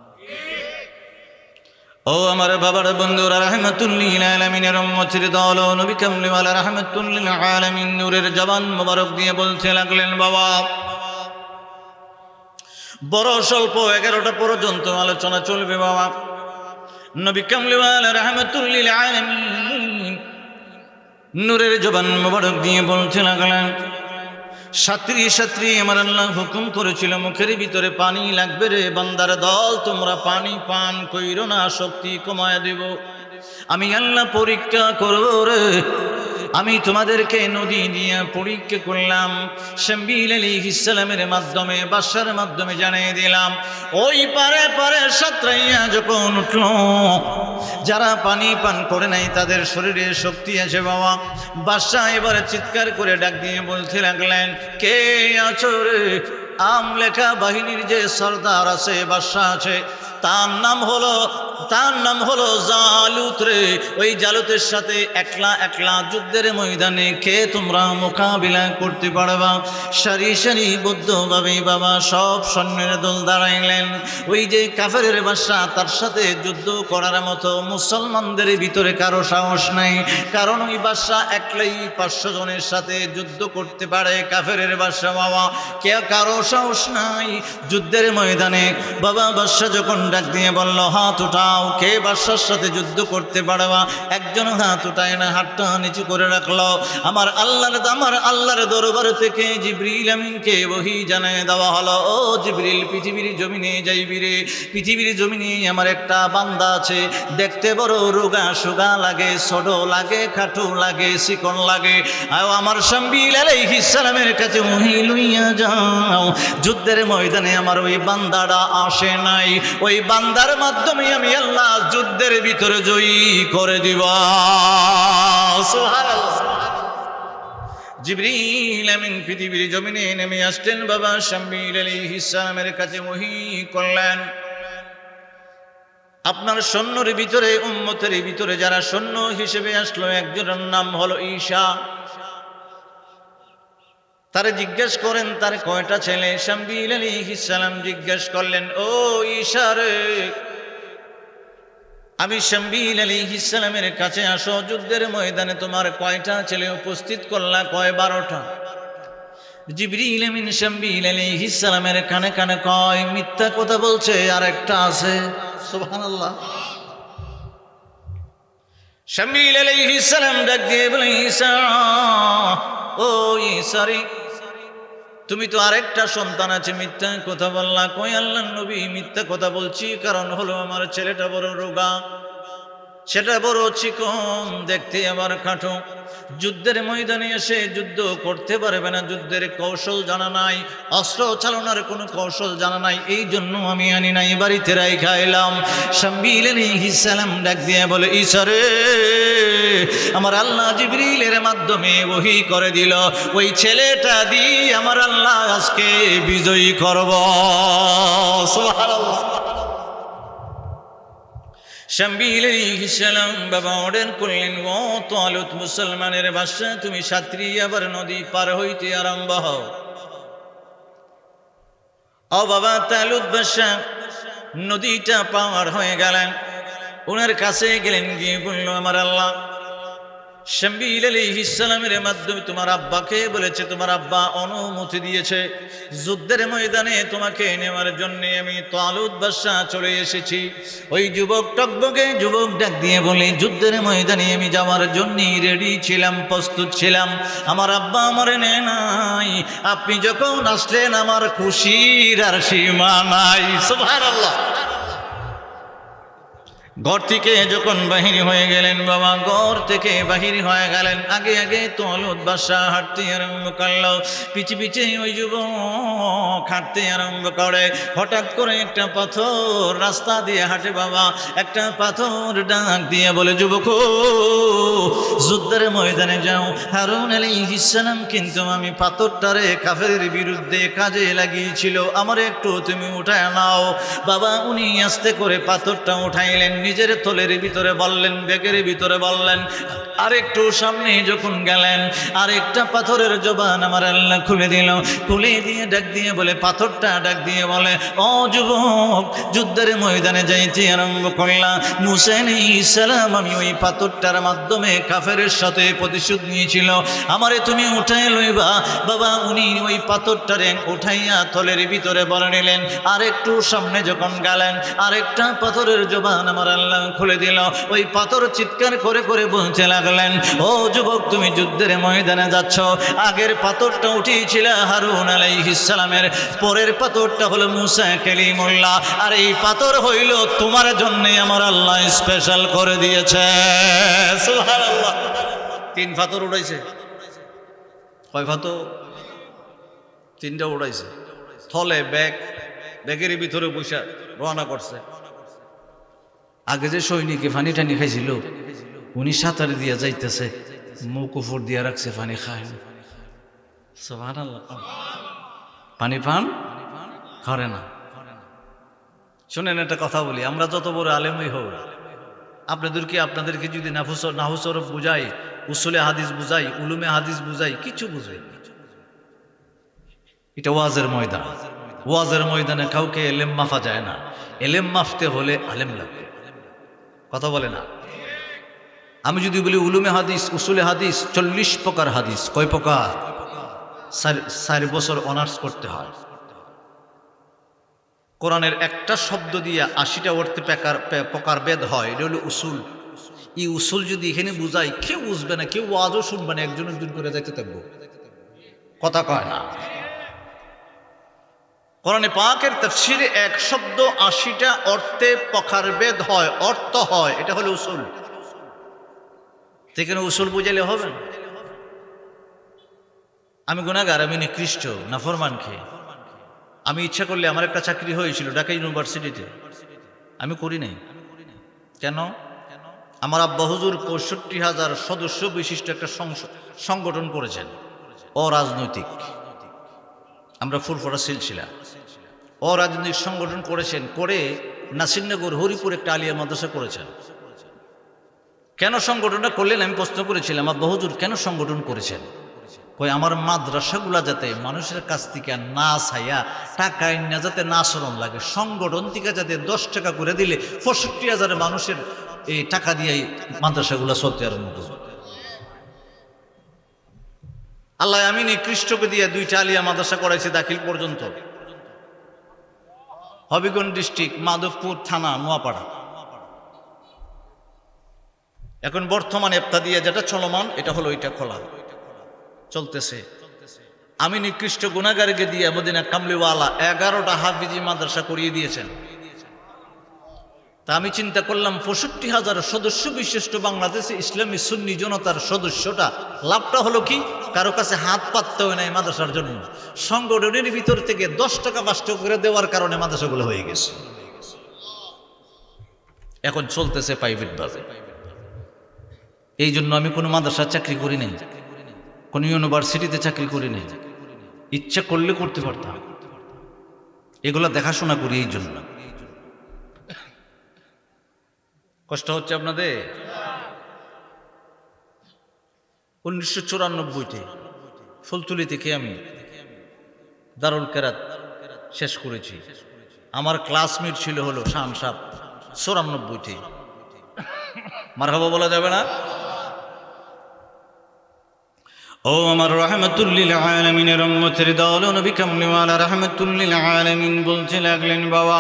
ও আমার বাবার বন্ধুরা, রাহমাতুল লিল আলামিনের উম্মতের দল, নবী কামলিওয়ালা রাহমাতুল লিল আলামিন নূরের জবান মোবারক দিয়ে বলতে লাগলেন, বাবা বড় স্বল্প 11টা পর্যন্ত আলোচনা চলবে বাবা। নবী কামলিওয়ালা রাহমাতুল লিল আলামিন নূরের জবান মোবারক দিয়ে বলতে লাগলেন, সাত্রী সাত্রী আমার আল্লাহ হুকুম করেছিল মুখের ভিতরে পানি লাগবে রে বান্দার দল, তোমরা পানি পান কইরো না, শক্তি কমায় দেব। আমি আল্লাহ পরীক্ষা করব রে। আমি তোমাদেরকে নদী দিয়ে পরীক্ষা করলাম, শামবিল আলাইহিস সালামের মাধ্যমে, বাদশার মাধ্যমে জানিয়ে দিলাম। ওই পারে পারে সাঁতরাইয়া যখন উঠল, যারা পানি পান করে নাই তাদের শরীরে শক্তি আছে বাবা। বাদশা এবারে চিৎকার করে ডাক দিয়ে বলতে লাগলেন, কে আছো রে? আমলেখা বাহিনীর যে সর্দার আছে, বাদশা আছে, তার নাম হলো জালুত রে। ওই জালুতের সাথে একলা একলা যুদ্ধের ময়দানে কে তোমরা মোকাবিলা করতে পারবা? সারি সারি বদ্ধভাবে বাবা সব সৈন্যের দল দাঁড়াইলেন। ওই যে কাফেরের বাদশা, তার সাথে যুদ্ধ করার মতো মুসলমানদের ভিতরে কারো সাহস নাই। কারণ ওই বাদশা একলাই 500 জনের সাথে যুদ্ধ করতে পারে। কাফেরের বাদশা বাবা, কে কারো সাহস নাই যুদ্ধের ময়দানে। বাবা বাদশা যখন ডাক দিয়ে বলল, হাত উঠাও, কে বাদশার সাথে যুদ্ধ করতে পারবা? একজন হাত উঠায় না, হাতটা নিচু করে রাখলো। আমার আল্লাহর দরবার থেকে জিবরিল আমিনকে ওহী জানায় দেওয়া হলো, ও জিবরিল, পৃথিবীর জমিনে যাইবি রে। পৃথিবীর জমিনে আমার একটা বান্দা আছে, দেখতে বড় রোগা সুগা লাগে, ছোট লাগে, খাটু লাগে, চিকন লাগে। আর আমার শামবিল আলাইহিস সালামের কাছে ওহী লইয়া যাও। যুদ্ধের ময়দানে আমার ওই বান্দাটা আসে নাই, ওই বান্দার মাধ্যমে আমি আল্লাহ যুদ্ধের ভিতরে জয়ী করে দিব। সুবহানাল্লাহ। জিবরিল আমিন পৃথিবীর জমিনে নেমে আসলেন বাবা, শামবিল আলাইহিস সালামের কাছে ওহী করলেন, আপনার সৈন্যের ভিতরে, উম্মতের ভিতরে যারা সৈন্য হিসেবে আসলো, একজনের নাম হলো ঈশা। তারে জিজ্ঞেস করেন তার কয়টা ছেলে? শামবিল আলাইহিস সালাম জিজ্ঞেস করলেন, ও ঈশা রে, আমি শামবিল আলাইহিস সালামের কাছে আসো, যুদ্ধের ময়দানে তোমার কয়টা ছেলে উপস্থিত করলা? কয়? 12টা। জিবরিল আমিন শামবিল আলাইহিস সালামের কানে কানে কয়, মিথ্যা কথা বলছে, আর একটা আছে। সুবহানাল্লাহ। শামবিল আলাইহিস সালাম ডাক দিয়ে বলে, ঈশা, ও ঈশা রে, তুমি তো আরেকটা সন্তান আছে, মিথ্যা কথা বললা। কই আল্লাহর নবী, মিথ্যা কথা বলছি, কারণ হলো আমার ছেলেটা বড় রোগা, সেটা বড় চিকন, দেখতে আবার খাটো। যুদ্ধের ময়দানে এসে যুদ্ধ করতে পারবে না, যুদ্ধের কৌশল জানা নাই, অস্ত্র চালনার কোনো কৌশল জানা নাই, এই জন্য আমি আনি নাই, বাড়িতে রাইখা এলাম। শামবিল আলাইহিস সালাম ডাক দিয়ে বলে, ঈশা রে, আমার আল্লাহ জিবরিলের মাধ্যমে ওহী করে দিল, ওই ছেলেটা দিয়ে আমার আল্লাহ আজকে বিজয়ী করব। সুবহানাল্লাহ। শামবিল আলাইহিস সালাম বাবা অর্ডার করলেন, ও তালুত, মুসলমানের বাদশা, তুমি সাত্রী আবার নদী পার হইতে আরম্ভ হও। ও বাবা তালুত বাদশা নদীটা পার হয়ে গেলেন, ওনার কাছে গেলেন, গিয়ে বলল, আমার আল্লাহ শামীল আলাইহিস সালামের মাধ্যমে তোমার আব্বাকে বলেছে, তোমার আব্বা অনুমতি দিয়েছে, যুদ্ধের ময়দানে তোমাকে নেওয়ার জন্য আমি তালুত বাদশা চলে এসেছি। ওই যুবক টকবকে যুবক ডাক দিয়ে বলে, যুদ্ধের ময়দানে আমি যাওয়ার জন্য রেডি ছিলাম, প্রস্তুত ছিলাম, আমার আব্বা আমার নেয় নাই, আপনি যখন আসলেন আমার খুশির আর সীমা নাই। সুবহানাল্লাহ। ঘর থেকে যখন বাহির হয়ে গেলেন, বাবা ঘর থেকে বাহির হয়ে গেলেন, আগে আগে তালুত বাদশা হাঁটতে আরম্ভ করলো, পিছে পিছে ওই যুবক হাঁটতে আরম্ভ করে। হঠাৎ করে একটা পাথর রাস্তা দিয়ে হাঁটে, বাবা একটা পাথর ডাক দিয়ে বলে, যুবক যুদ্ধের ময়দানে যাও, হারুন আলাইহিস সালাম কিন্তু আমি পাথরটারে কাফেরের বিরুদ্ধে কাজে লাগিয়েছিল, আমার একটু তুমি উঠায় নাও। বাবা উনি আস্তে করে পাথরটা উঠাইলেন, নিজের থলের ভিতরে বললেন, ব্যাগের ভিতরে বললেন, আরেকটু সামনে যখন গেলেন আরেকটা পাথরের জবান আমার আল্লাহ খুলে দিল, খুলে দিয়ে ডাক দিয়ে বলে, পাথরটা ডাক দিয়ে বলে, ও যুবক যুদ্ধের ময়দানে যাইতে আরম্ভ করলাম, মুসা আলাইহিস সালাম আমি ওই পাথরটার মাধ্যমে কাফেরের সাথে প্রতিশোধ নিয়েছিল, আমারে তুমি উঠাই লইবা। বাবা উনি ওই পাথরটারে উঠাইয়া থলের ভিতরে বলে নিলেন, আরেকটু সামনে যখন গেলেন আরেকটা পাথরের জবান আমার আল্লাহ খুলে দিল, ওই পাথর চিৎকার করে করে বলতে লাগলেন, ও যুবক তুমি যুদ্ধের ময়দানে যাচ্ছ, আগের পাথরটা উঠিয়েছিল হারুন আলাইহিস সালামের, পরের পাথরটা হলো মুসা কালিমুল্লাহ, আর এই পাথর হইল তোমার জন্য আমার আল্লাহ স্পেশাল করে দিয়েছে। সুবহানাল্লাহ। 3 পাথর উঠাইছে। কয় পাথর? 3টা উঠাইছে। থলে ব্যাগের ভিতরে বসে রওনা করছে। আগে যে সৈনিকে পানি টানি খাইছিল, উনি সাঁতার দিয়া যাইতেছে, মুখ উপর দিয়া রাখছে, পানি খায় না। সুবহানাল্লাহ। পানি পান করে না। শোনেন একটা কথা বলি, আমরা যত বড় আলেমই হোক, আপনাদেরকে যদি নাহুসরফ বুঝাই, উসুলে হাদিস বুঝাই, উলুমে হাদিস বুঝাই, কিছু বুঝাই, এটা ওয়াজের ময়দান। ওয়াজের ময়দানে কাউকে এলেম মাফা যায় না, এলেম মাফতে হলে আলেম লাগবে। কথা বলে না? আমি যদি বলি উলুমে হাদিস, উসুলে হাদিস 40 প্রকার হাদিস, কয় প্রকার? 4 বছর অনার্স করতে হয়। কোরআনের একটা শব্দ দিয়ে 80টা অর্থে প্রকার বেদ হয়, এটা হলো উসুল। এই উসুল যদি এখানে বুঝাই, কেউ বুঝবে না, কেউ ওয়াজও শুনবে না, একজন করে যাইতে থাকবো, কথা কয় না। কোরআনে পাকের তাফসীরে এক শব্দ 80টা অর্থে প্রকার বেদ হয়, অর্থ হয়, এটা হলো উসুল। সেখানে উসুল বুঝাইলে হবে না। আমি গুনাহগার, আমি নিকৃষ্ট, নাফরমান খেয়ে আমি ইচ্ছা করলে আমার একটা চাকরি হয়েছিল ঢাকা ইউনিভার্সিটিতে, আমি করি নাই। কেন? আমার আব্বা হুজুর 65,000 সদস্য বিশিষ্ট একটা সংগঠন করেছেন, অরাজনৈতিক, আমরা ফুরফুরা সিলসিলা, অরাজনৈতিক সংগঠন করেছেন, করে নাসিরনগর হরিপুর একটা আলিয়া মাদ্রাসা করেছেন। কেন সংগঠনটা করলেন আমি প্রশ্ন করেছিলাম, আব্বা হুজুর কেন সংগঠন করেছেন? কই আমার মাদ্রাসাগুলা যাতে মানুষের কাছ থেকে না চাইয়া টাকা না যাতে না শরম লাগে, সংগঠন থেকে যাতে 10 টাকা করে দিলে 65,000 মানুষের এই টাকা দিয়ে মাদ্রাসাগুলা চলতে আরম্ভ করবে। আল্লাহ আমি নিকৃষ্টকে দিয়ে 2টা আলিয়া মাদ্রাসা করাইছে দাখিল পর্যন্ত, হবিগঞ্জ ডিস্ট্রিক্ট, মাধবপুর থানা, নোয়াপাড়া। এখন বর্তমানে ইফতাদিয়া যেটা চলমান, এটা হলো ওইটা খোলা চলতেছে। আমি নিকৃষ্ট গুনাহগারকে দিয়ে মদিনা কামলিওয়ালা 11টা হাফিজি মাদ্রাসা করিয়ে দিয়েছেন। তা আমি চিন্তা করলাম 65,000 সদস্য বিশিষ্ট বাংলাদেশে ইসলামী সুন্নি জনতার সদস্যটা লাভটা হলো কি? কারো কাছে হাত পাততে হয় না এই মাদ্রাসার জন্য, সংগঠনের ভিতর থেকে 10 টাকা 5 টাকা করে দেওয়ার কারণে মাদ্রাসাগুলো হয়ে গেছে। এখন চলতেছে প্রাইভেট ভাবে। এই জন্য আমি কোনো মাদ্রাসার চাকরি করি নাই, কোনো ইউনিভার্সিটিতে চাকরি করি নাই, ইচ্ছা করলে করতে পারতাম। এগুলা দেখাশোনা করি, এই জন্য কষ্ট হচ্ছে আপনাদের। 1994-তে ফুলতলি থেকে আমি দারুল কেরাত শেষ করেছি। আমার ক্লাসমেট ছিল হলো শান সাহ 94টি। মারহাবা বলা যাবে না? ও আমার রাহমাতুল লিল আলামিনের উম্মতের দল, নবী কামলিওয়ালা রাহমাতুল লিল আলামিন বলতে লাগলেন, বাবা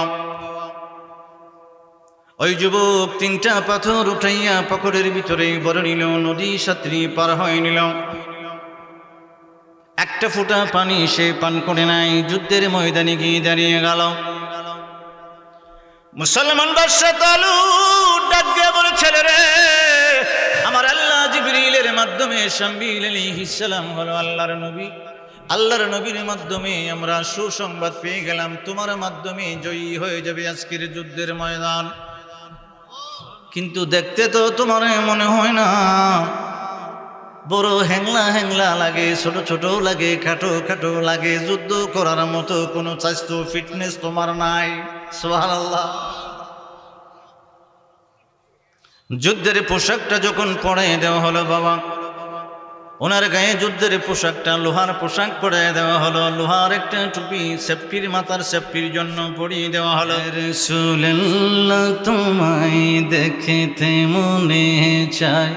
ওই যুবক 3টা পাথর উঠাইয়া পকেটের ভিতরে ভরে নিল, নদী সাঁতরি পার হয়ে নিল। একটা ফোঁটা পানি সে পান করে নাই, যুদ্ধের ময়দানে গিয়ে দাঁড়িয়ে গেল। মুসলমান বাদশা তালুত ডাক দিয়ে বলে, ছেলে রে, আমার আল্লাহ জিবরিলের মাধ্যমে শামবিল আলাইহিস সালাম হলো আল্লাহর নবী, আল্লাহর নবীর মাধ্যমে আমরা সুসংবাদ পেয়ে গেলাম, তোমার মাধ্যমে জয়ী হয়ে যাবে আজকের যুদ্ধের ময়দান। কিন্তু দেখতে তো তোমার মনে হয় না, বড় হ্যাংলা হ্যাংলা লাগে, ছোট ছোট লাগে, খাটো খাটো লাগে, যুদ্ধ করার মতো কোনো স্বাস্থ্য ফিটনেস তোমার নাই। সুবহানাল্লাহ। যুদ্ধের পোশাকটা যখন পরাইয়ে দেওয়া হলো, বাবা ওনার গায়ে যুদ্ধের পোশাকটা লোহার পোশাক পরাইয়ে দেওয়া হলো, লোহার একটা টুপি সেফটির মাথার সেফটির জন্য পরিয়ে দেওয়া হলো। রাসূলুল্লাহ তোমায় দেখতে মনে চায়,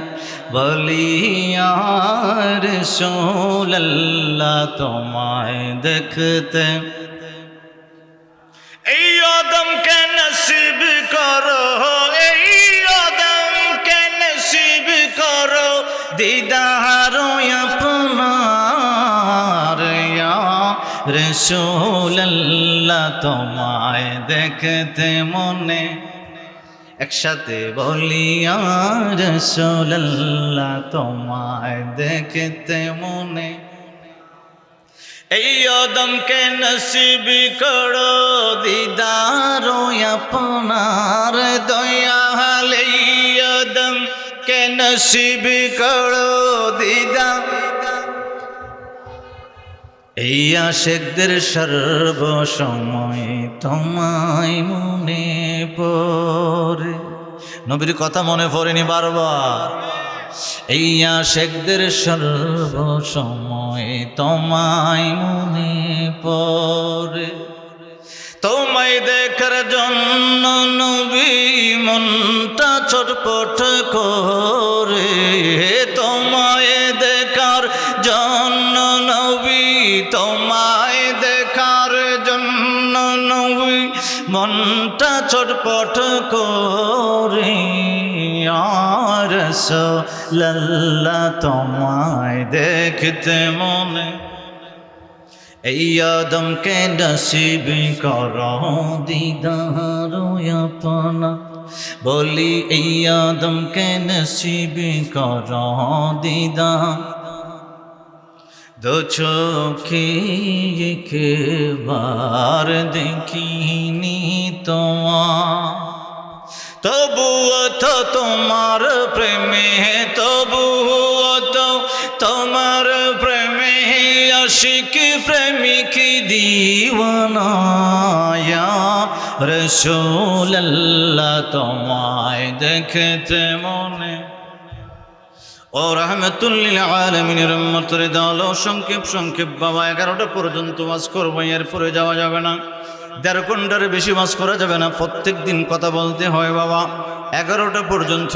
বলি ইয়া রাসূলুল্লাহ তোমায় দেখতে, এই আদমকে নসিব করো, এই আদমকে নসিব করো দিদার আপনার, ইয়া রাসূলুল্লাহ তোমায় দেখতে মনে, একসাথে বলি ইয়া রাসূলুল্লাহ তোমায় দেখতে মনে, এই আদমকে নসিব করো দিদার আপনার, দয়াল এই আদমকে নসিব করো দিদার। এই আশিকদের সর্বসময় তোমায় মনে পড়ে, নবীর কথা মনে পড়েনি বারবার? এই আশিকদের সর্বসময় তোমায় মনে পড়ে, তোমায় দেখার জন্য নবী মনটা ছটপট করে, তোমায় দেখার জন্য নবী, তোমায় দেখার জন্য নবী মনটা ছটপট করে, ইয়া রাসূলুল্লাহ তোমায় দেখতে মনে, এই আদমকে নসিব করো দিদার আপনা, বলি এই আদমকে নসিব করো দিদার। দো চোখে একবার দেখিনি তোমার, তবুও তো তোমার প্রেমে, তবুও তো তোমার প্রেমে আশিক প্রেমিক দিওয়ানা, ইয়া রাসূলুল্লাহ তোমায় দেখতে মনে। ও রাহমাতুল লিল আলামিনের উম্মতের দল, সংক্ষেপ সংক্ষেপ বাবা 11টা পর্যন্ত ওয়াজ করবো, এরপরে যাওয়া যাবে না, 1.5 ঘন্টার বেশি ওয়াজ করা যাবে না, প্রত্যেক দিন কথা বলতে হয় বাবা। 11টা পর্যন্ত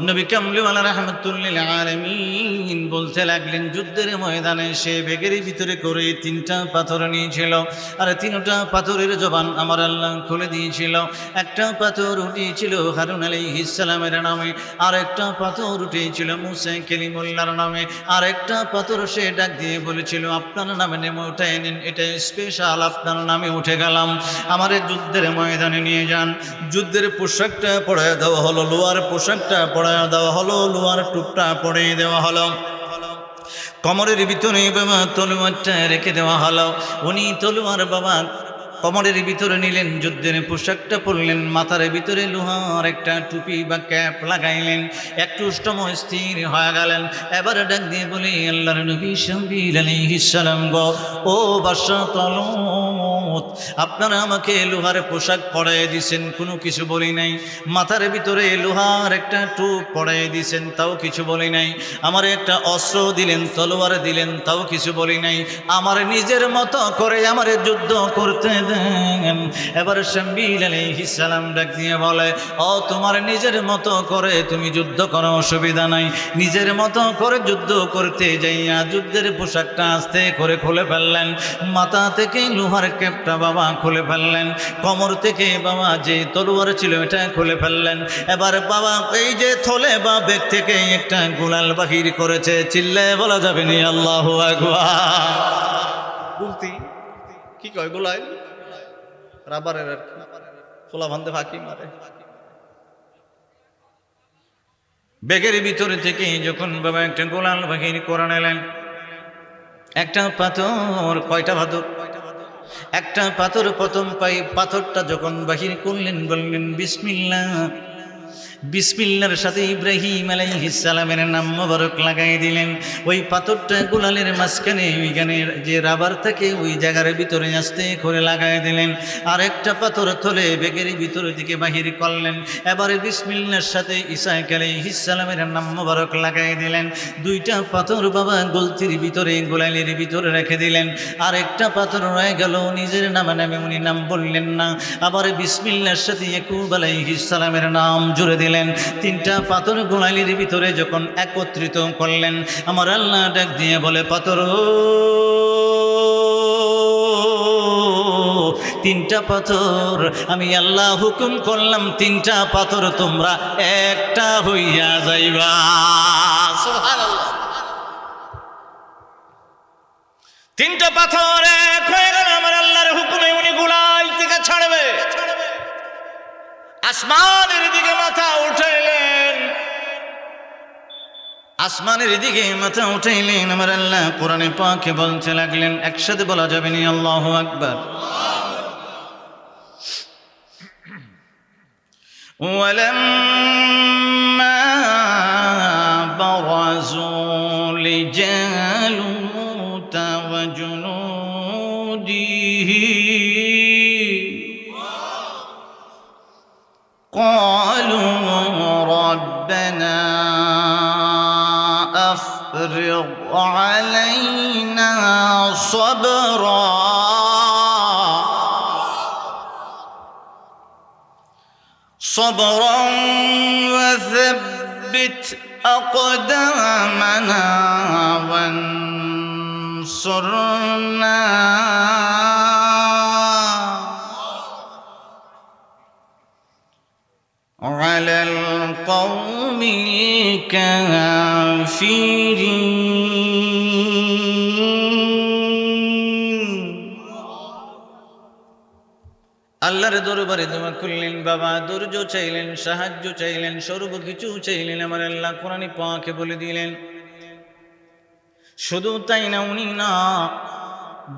নবী কামলিওয়ালা রাহমাতুল লিল আলামিন বলতে লাগলেন, যুদ্ধের ময়দানে সে ব্যাগের ভিতরে করে 3টা পাথর নিয়েছিল, আর 3টা পাথরের জবান আমার আল্লাহ খুলে দিয়েছিল। একটা পাথর উঠিয়েছিল হারুন আলাইহিস সালামের নামে, আর একটা পাথর উঠিয়েছিল মুসা কালিমুল্লাহর নামে, আর একটা পাথর সে ডাক দিয়ে বলেছিল আপনার নামে নেমে উঠায় নিন, এটা স্পেশাল, আপনার নামে উঠে গেলাম, আমার যুদ্ধের ময়দানে নিয়ে যান। যুদ্ধের পোশাকটা পরায় দেওয়া হলো, লোহার পোশাকটা পরায় দেওয়া হলো, লোহার টুপটা পরিয়ে দেওয়া হলো, কোমরের ভিতরে বাবা তলোয়ারটা রেখে দেওয়া হলো। উনি তলোয়ার বাবা কোমরের ভিতরে নিলেন, যুদ্ধের পোশাকটা পরলেন, মাথার ভিতরে লোহার একটা টুপি বা ক্যাপ লাগাইলেন, একটু সময় স্থির হয়ে গেলেন। এবার ডাক দিয়ে বলি, আল্লাহর নবী শামবিল আলাইহিস সালাম গো, ও বাদশা তালুত, উম্মত, আপনারা আমাকে লোহার পোশাক পরাই দিয়েছেন, কোনো কিছু বলি নাই। মাথার ভিতরে লোহার একটা টুপ পরাই দিয়েছেন, তাও কিছু বলি নাই। আমার একটা অস্ত্র দিলেন, তলোয়ার দিলেন, তাও কিছু বলি নাই। আমার নিজের মতো করে আমার যুদ্ধ করতে দেন। এবার শামীল আলাইহিস সালাম ডাক দিয়ে বলে, ও তোমার নিজের মতো করে তুমি যুদ্ধ করো, অসুবিধা নাই। নিজের মতো করে যুদ্ধ করতে যাইয়া যুদ্ধের পোশাকটা আস্তে করে খুলে ফেললেন। মাথা থেকে লোহার ক্যাপটা বাবা খুলে ফেললেন, কোমর থেকে বাবা যে তলোয়ার ছিল এটা খুলে ফেললেন। এবার বাবা এই যে থলে বা ব্যাগ থেকে একটা গোলাল বাহির করেছে, চিল্লায় বলা যাবে নি আল্লাহু আকবার। বলতি কি কয় গোলাই রাবারের আর কি, খোলা ভান্তে ফাঁকি মারে। ব্যাগের ভিতরে থেকে যখন বাবা একটা গোলাল বাহির করে নিলেন, একটা পাথর, কয়টা পাথর? একটা পাথর প্রথম পাথরটা যখন বাহির করলেন বললেন বিসমিল্লাহ। বিসমিল্লার সাথে ইব্রাহিম আলাইহিস সালামের নাম মোবারক লাগাই দিলেন। ওই পাথরটা গোলালের মাঝখানে ওইখানে যে রাবার থাকে ওই জায়গার ভিতরে আস্তে করে লাগাই দিলেন। আরেকটা পাথর থলে ব্যাগের ভিতর থেকে বাহির করলেন। এবারে বিসমিল্লার সাথে ঈসা আলাইহিস সালামের নাম মোবারক লাগাই দিলেন। দুইটা পাথর বাবা গলতির ভিতরে গোলালের ভিতরে রেখে দিলেন। আরেকটা পাথর রয়ে গেল, নিজের নামে নামে উনি নাম বললেন না। আবার বিসমিল্লার সাথে ইয়াকুব আলাইহিস সালামের নাম জুড়ে দিলেন। তিনটা পাথর গোলালির ভিতরে যখন একত্রিত করলেন, আমার আল্লাহ ডাক দিয়ে বলে, পাথর তিনটা পাথর আমি আল্লাহ হুকুম করলাম, তিনটা পাথর তোমরা একটা হইয়া যাইবা। সুবহানাল্লাহ। তিনটা পাথর এক হয়ে গেল আমার আল্লাহর হুকুমে, উনি গোলাল থেকে ছাড়বে। আসমানের দিকে মাথা উঠাইলেন, আসমানের দিকে মাথা উঠাইলেন। আমার আল্লাহ কোরআনে পাকে বলতে লাগলেন, একসাথে বলা যাবে না আল্লাহু আকবার। ওয়ালাম্মা বারাজু লিজালুত ওয়া জুনুদিহি قالوا ربنا أفرغ علينا صبرا وثبت أقدامنا وانصرنا على القوم الكافرين। আল্লাহর দরবারে দোয়া করলেন বাবা, ধৈর্য চাইলেন, সাহায্য চাইলেন, সর্বকিছু চাইলেন। আমার আল্লাহ কোরআনে পাকে বলে দিলেন। শুধু তাই না, উনি না,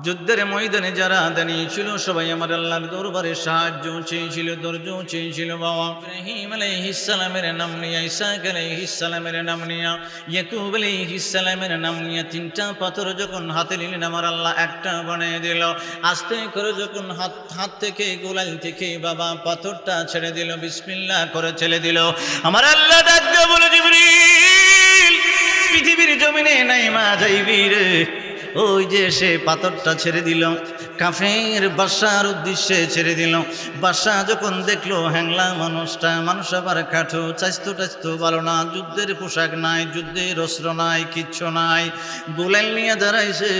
যুদ্ধের ময়দানে যারা দাঁড়িয়েছিল সবাই আমার আল্লাহর দরবারে সাহায্য চেয়েছিল, ধৈর্য চেয়েছিল। বাবা ইব্রাহিম আলাইহিস সালামের নাম নিয়া, ঈসা আলাইহিস সালামের নাম নিয়া, ইয়াকুব আলাইহিস সালামের নাম নিয়া তিনটা পাথর যখন হাতে নিলেন, আমার আল্লাহ একটা বানিয়ে দিল। আস্তে করে যখন হাত থেকে গোলাল থেকে বাবা পাথরটা ছেড়ে দিল, বিসমিল্লাহ করে ছেড়ে দিল। আমার আল্লাহ ডাক দিয়ে বলে, জিবরিল পৃথিবীর জমিনে নাই মা যাইবি রে। ওই যে সে পাথরটা ছেড়ে দিল, কাফের বাদশার উদ্দেশ্যে ছেড়ে দিল। বাদশা যখন দেখলো হ্যাংলা মানুষটা, মানুষ আবার কাঠো, চাইতো টাইতো ভালো না, যুদ্ধের পোশাক নাই, যুদ্ধের অস্ত্র নাই, কিচ্ছু নাই, গোলাল নিয়ে দাঁড়াইছে।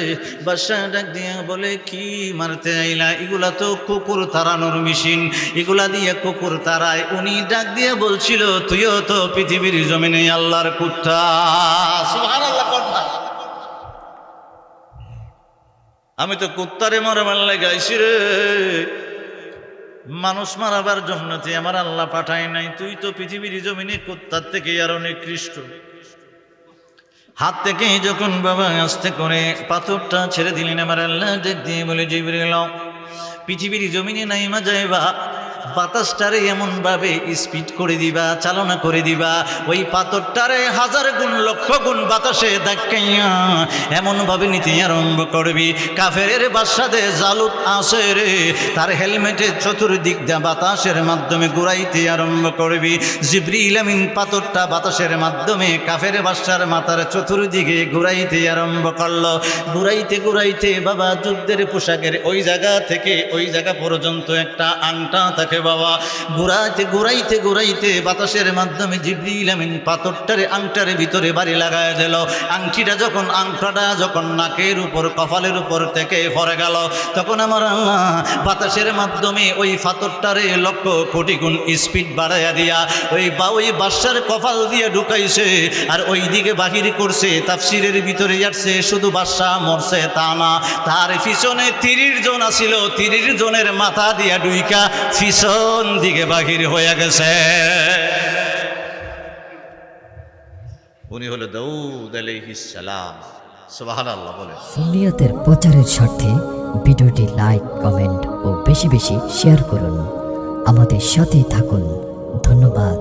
বাদশা ডাক দিয়ে বলে, কি মারতে আইলা? এগুলা তো কুকুর তাড়ানোর মেশিন, এগুলা দিয়ে কুকুর তাড়ায়। উনি ডাক দিয়ে বলছিল, তুইও তো পৃথিবীর জমিনে আল্লাহর কুত্তা। সুবহানাল্লাহ। আমি তো কুত্তারে মারাবার লাগাইছি রে, মানুষ মারাবার জন্য তুই আমার আল্লাহ পাঠায় নাই। তুই তো পৃথিবীর জমিনে কুত্তার থেকে আরো নিকৃষ্ট। হাত থেকে যখন বাবা আস্তে করে পাথরটা ছেড়ে দিলেন, আমার আল্লাহ দেখ দিয়ে বলে, জিবরিল পৃথিবীর জমিনে নাইমা যাইবা, বাতাসটারে এমন ভাবে স্পিড করে দিবা, চালনা করে দিবা, ওই পাথরটারে হাজার গুণ লক্ষ গুণ বাতাসে ধাক্কাইয়া এমন ভাবে নিতে আরম্ভ করবি। কাফেরের বাদশাতে জালুত আছে রে, তার হেলমেটের চতুর্দিক দিয়ে বাতাসের মাধ্যমে ঘুরাইতে আরম্ভ করবি। জিবরিল আমিন পাথরটা বাতাসের মাধ্যমে কাফের বাদশার মাথার চতুর্দিকে ঘুরাইতে আরম্ভ করলো। ঘুরাইতে ঘুরাইতে বাবা যুদ্ধের পোশাকের ওই জায়গা থেকে ওই জায়গা পর্যন্ত একটা আংটা থাকে বাবা। ঘুরাইতে ঘুরাইতে ঘুরাইতে বাতাসের মাধ্যমে জিবরিল আমিন পাথরটারে আংটার ভিতরে বাড়ি লাগায় দিল। আংটাটা যখন নাকের উপর কপালের উপর থেকে পড়ে গেল, তখন আমার আল্লাহ বাতাসের মাধ্যমে ওই পাথরটারে লক্ষ কোটি গুণ স্পিড বাড়াইয়া দিয়া ওই বাদশার কপাল দিয়ে ঢুকাইছে আর ওই দিকে বাহির করছে। তাফসিরের ভিতরে আসছে শুধু বাদশা মরছে তা না, তার পিছনে 30 জন আছিল, 30 জনের মাথা দিয়া ডুইকা পিছন দিকে বাহির হয়ে গেছে। উনি হলো দাউদ আলাইহিস সালাম। সুবহানাল্লাহ বলে। সুন্নিয়তের প্রচারের স্বার্থে ভিডিওটি লাইক, কমেন্ট ও বেশি বেশি শেয়ার করুন। আমাদের সাথে থাকুন। ধন্যবাদ।